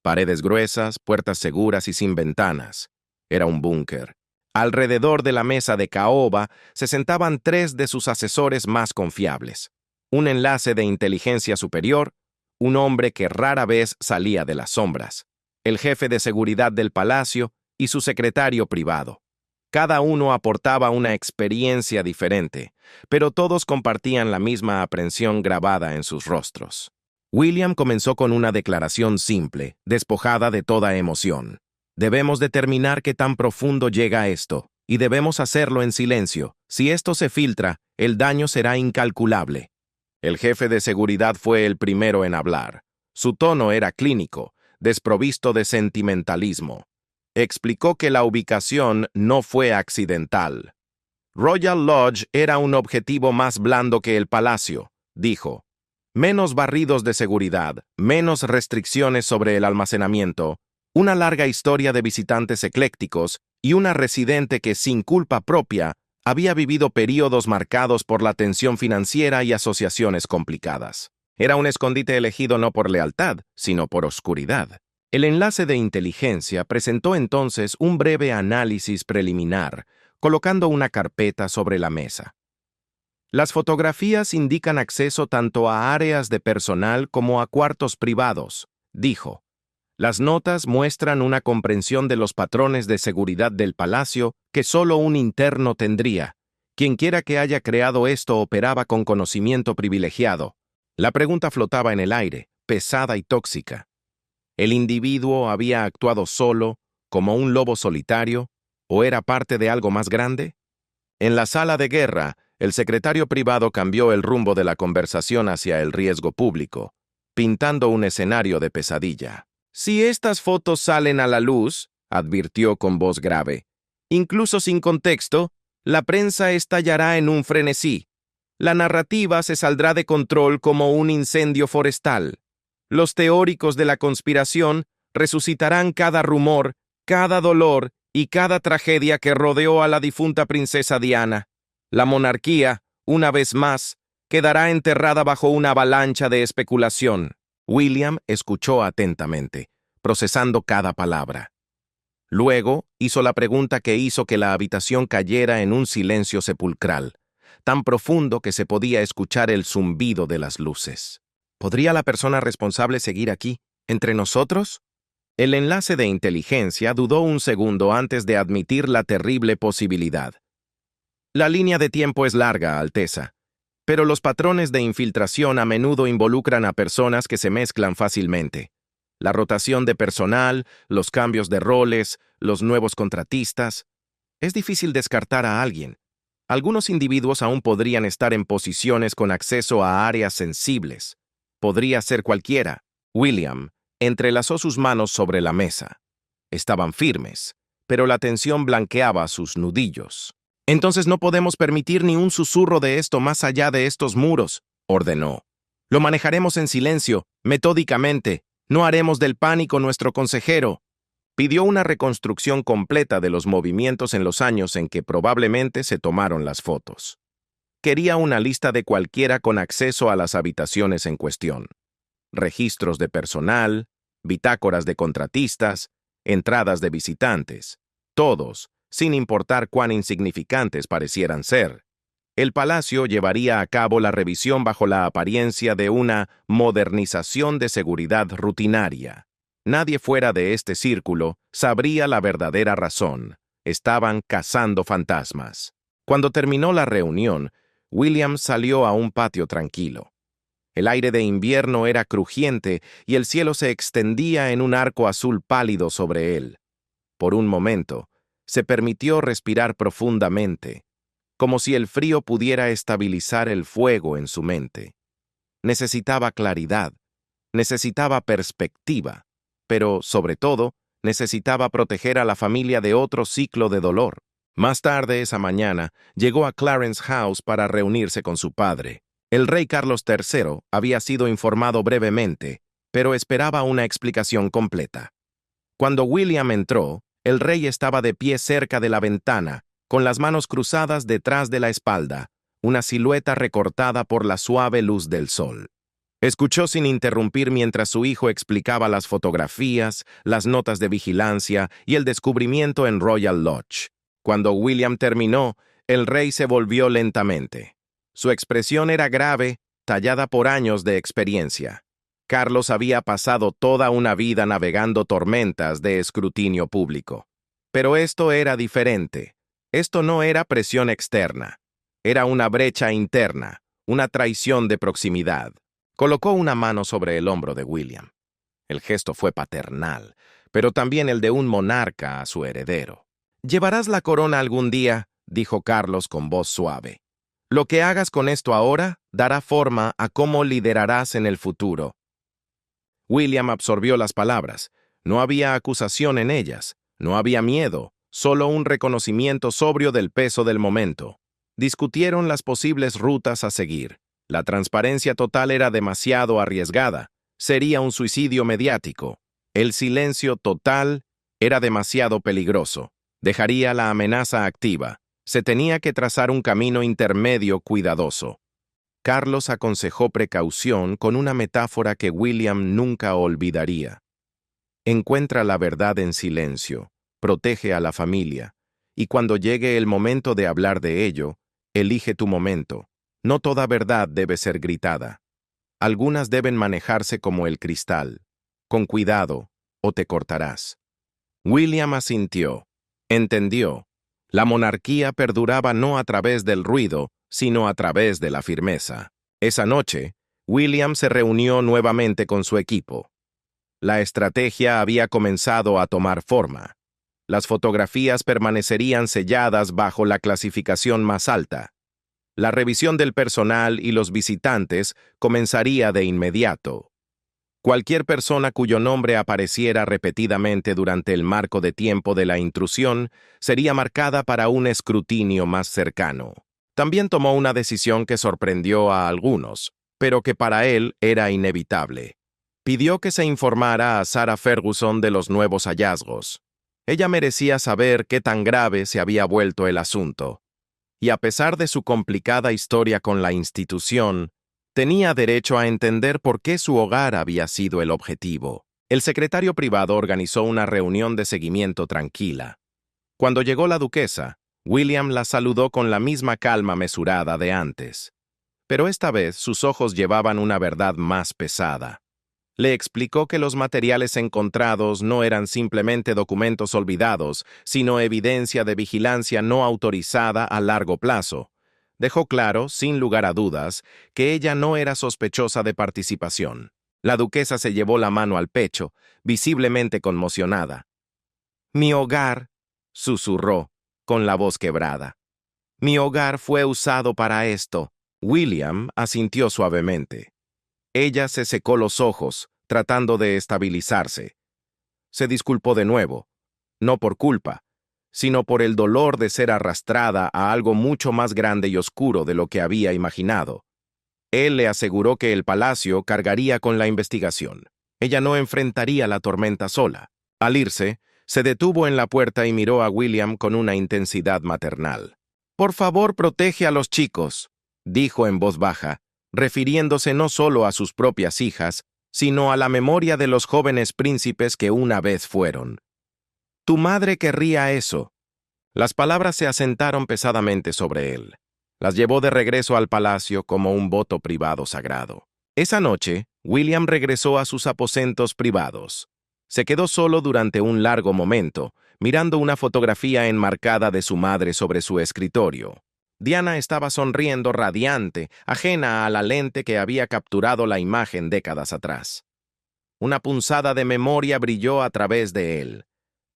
S1: Paredes gruesas, puertas seguras y sin ventanas. Era un búnker. Alrededor de la mesa de caoba se sentaban 3 de sus asesores más confiables. Un enlace de inteligencia superior, un hombre que rara vez salía de las sombras, el jefe de seguridad del palacio y su secretario privado. Cada uno aportaba una experiencia diferente, pero todos compartían la misma aprensión grabada en sus rostros. William comenzó con una declaración simple, despojada de toda emoción. Debemos determinar qué tan profundo llega esto, y debemos hacerlo en silencio. Si esto se filtra, el daño será incalculable. El jefe de seguridad fue el primero en hablar. Su tono era clínico, desprovisto de sentimentalismo. Explicó que la ubicación no fue accidental. Royal Lodge era un objetivo más blando que el palacio, dijo. Menos barridos de seguridad, menos restricciones sobre el almacenamiento, una larga historia de visitantes eclécticos y una residente que, sin culpa propia, había vivido períodos marcados por la tensión financiera y asociaciones complicadas. Era un escondite elegido no por lealtad, sino por oscuridad. El enlace de inteligencia presentó entonces un breve análisis preliminar, colocando una carpeta sobre la mesa. Las fotografías indican acceso tanto a áreas de personal como a cuartos privados, dijo. Las notas muestran una comprensión de los patrones de seguridad del palacio que solo un interno tendría. Quienquiera que haya creado esto operaba con conocimiento privilegiado. La pregunta flotaba en el aire, pesada y tóxica. ¿El individuo había actuado solo, como un lobo solitario, o era parte de algo más grande? En la sala de guerra, el secretario privado cambió el rumbo de la conversación hacia el riesgo público, pintando un escenario de pesadilla. Si estas fotos salen a la luz, advirtió con voz grave, incluso sin contexto, la prensa estallará en un frenesí. La narrativa se saldrá de control como un incendio forestal. Los teóricos de la conspiración resucitarán cada rumor, cada dolor y cada tragedia que rodeó a la difunta princesa Diana. La monarquía, una vez más, quedará enterrada bajo una avalancha de especulación. William escuchó atentamente, procesando cada palabra. Luego hizo la pregunta que hizo que la habitación cayera en un silencio sepulcral, tan profundo que se podía escuchar el zumbido de las luces. ¿Podría la persona responsable seguir aquí, entre nosotros? El enlace de inteligencia dudó un segundo antes de admitir la terrible posibilidad. La línea de tiempo es larga, Alteza, pero los patrones de infiltración a menudo involucran a personas que se mezclan fácilmente. La rotación de personal, los cambios de roles, los nuevos contratistas. Es difícil descartar a alguien. Algunos individuos aún podrían estar en posiciones con acceso a áreas sensibles. Podría ser cualquiera. William entrelazó sus manos sobre la mesa. Estaban firmes, pero la tensión blanqueaba sus nudillos. Entonces no podemos permitir ni un susurro de esto más allá de estos muros, ordenó. Lo manejaremos en silencio, metódicamente. No haremos del pánico nuestro consejero. Pidió una reconstrucción completa de los movimientos en los años en que probablemente se tomaron las fotos. Quería una lista de cualquiera con acceso a las habitaciones en cuestión. Registros de personal, bitácoras de contratistas, entradas de visitantes. Todos, sin importar cuán insignificantes parecieran ser. El palacio llevaría a cabo la revisión bajo la apariencia de una modernización de seguridad rutinaria. Nadie fuera de este círculo sabría la verdadera razón. Estaban cazando fantasmas. Cuando terminó la reunión, William salió a un patio tranquilo. El aire de invierno era crujiente y el cielo se extendía en un arco azul pálido sobre él. Por un momento, se permitió respirar profundamente. como si el frío pudiera estabilizar el fuego en su mente. Necesitaba claridad, necesitaba perspectiva, pero, sobre todo, necesitaba proteger a la familia de otro ciclo de dolor. Más tarde esa mañana, llegó a Clarence House para reunirse con su padre. El rey Carlos III había sido informado brevemente, pero esperaba una explicación completa. Cuando William entró, el rey estaba de pie cerca de la ventana, con las manos cruzadas detrás de la espalda, una silueta recortada por la suave luz del sol. Escuchó sin interrumpir mientras su hijo explicaba las fotografías, las notas de vigilancia y el descubrimiento en Royal Lodge. Cuando William terminó, el rey se volvió lentamente. Su expresión era grave, tallada por años de experiencia. Carlos había pasado toda una vida navegando tormentas de escrutinio público. Pero esto era diferente. Esto no era presión externa. Era una brecha interna, una traición de proximidad. Colocó una mano sobre el hombro de William. El gesto fue paternal, pero también el de un monarca a su heredero. «Llevarás la corona algún día», dijo Carlos con voz suave. «Lo que hagas con esto ahora dará forma a cómo liderarás en el futuro». William absorbió las palabras. No había acusación en ellas, no había miedo, solo un reconocimiento sobrio del peso del momento. Discutieron las posibles rutas a seguir. La transparencia total era demasiado arriesgada. Sería un suicidio mediático. El silencio total era demasiado peligroso. Dejaría la amenaza activa. Se tenía que trazar un camino intermedio cuidadoso. Carlos aconsejó precaución con una metáfora que William nunca olvidaría. Encuentra la verdad en silencio, protege a la familia, y cuando llegue el momento de hablar de ello, elige tu momento. No toda verdad debe ser gritada. Algunas deben manejarse como el cristal. Con cuidado, o te cortarás. William asintió. Entendió. La monarquía perduraba no a través del ruido, sino a través de la firmeza. Esa noche, William se reunió nuevamente con su equipo. La estrategia había comenzado a tomar forma. Las fotografías permanecerían selladas bajo la clasificación más alta. La revisión del personal y los visitantes comenzaría de inmediato. Cualquier persona cuyo nombre apareciera repetidamente durante el marco de tiempo de la intrusión sería marcada para un escrutinio más cercano. También tomó una decisión que sorprendió a algunos, pero que para él era inevitable. Pidió que se informara a Sarah Ferguson de los nuevos hallazgos. Ella merecía saber qué tan grave se había vuelto el asunto. Y a pesar de su complicada historia con la institución, tenía derecho a entender por qué su hogar había sido el objetivo. El secretario privado organizó una reunión de seguimiento tranquila. Cuando llegó la duquesa, William la saludó con la misma calma mesurada de antes. Pero esta vez sus ojos llevaban una verdad más pesada. Le explicó que los materiales encontrados no eran simplemente documentos olvidados, sino evidencia de vigilancia no autorizada a largo plazo. Dejó claro, sin lugar a dudas, que ella no era sospechosa de participación. La duquesa se llevó la mano al pecho, visiblemente conmocionada. «Mi hogar», susurró, con la voz quebrada. «Mi hogar fue usado para esto». William asintió suavemente. Ella se secó los ojos, tratando de estabilizarse. Se disculpó de nuevo, no por culpa, sino por el dolor de ser arrastrada a algo mucho más grande y oscuro de lo que había imaginado. Él le aseguró que el palacio cargaría con la investigación. Ella no enfrentaría la tormenta sola. Al irse, se detuvo en la puerta y miró a William con una intensidad maternal. «Por favor, protege a los chicos», dijo en voz baja, refiriéndose no solo a sus propias hijas, sino a la memoria de los jóvenes príncipes que una vez fueron. «Tu madre querría eso». Las palabras se asentaron pesadamente sobre él. Las llevó de regreso al palacio como un voto privado sagrado. Esa noche, William regresó a sus aposentos privados. Se quedó solo durante un largo momento, mirando una fotografía enmarcada de su madre sobre su escritorio. Diana estaba sonriendo radiante, ajena a la lente que había capturado la imagen décadas atrás. Una punzada de memoria brilló a través de él.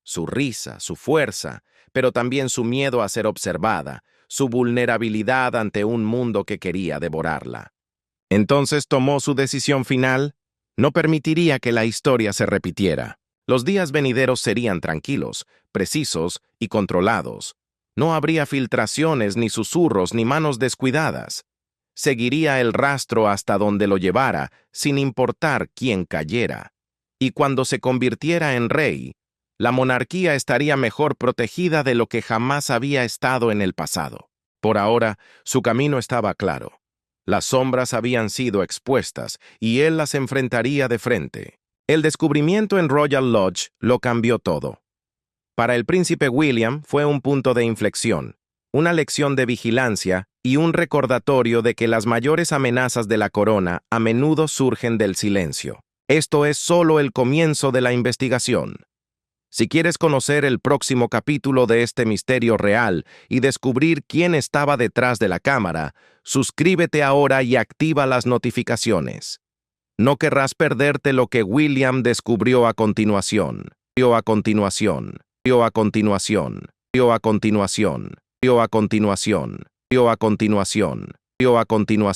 S1: Su risa, su fuerza, pero también su miedo a ser observada, su vulnerabilidad ante un mundo que quería devorarla. Entonces tomó su decisión final. No permitiría que la historia se repitiera. Los días venideros serían tranquilos, precisos y controlados. No habría filtraciones, ni susurros, ni manos descuidadas. Seguiría el rastro hasta donde lo llevara, sin importar quién cayera. Y cuando se convirtiera en rey, la monarquía estaría mejor protegida de lo que jamás había estado en el pasado. Por ahora, su camino estaba claro. Las sombras habían sido expuestas y él las enfrentaría de frente. El descubrimiento en Royal Lodge lo cambió todo. Para el príncipe William fue un punto de inflexión, una lección de vigilancia y un recordatorio de que las mayores amenazas de la corona a menudo surgen del silencio. Esto es solo el comienzo de la investigación. Si quieres conocer el próximo capítulo de este misterio real y descubrir quién estaba detrás de la cámara, suscríbete ahora y activa las notificaciones. No querrás perderte lo que William descubrió a continuación. A continuación. A continuación. A continuación. A continuación. A continuación. A continuación.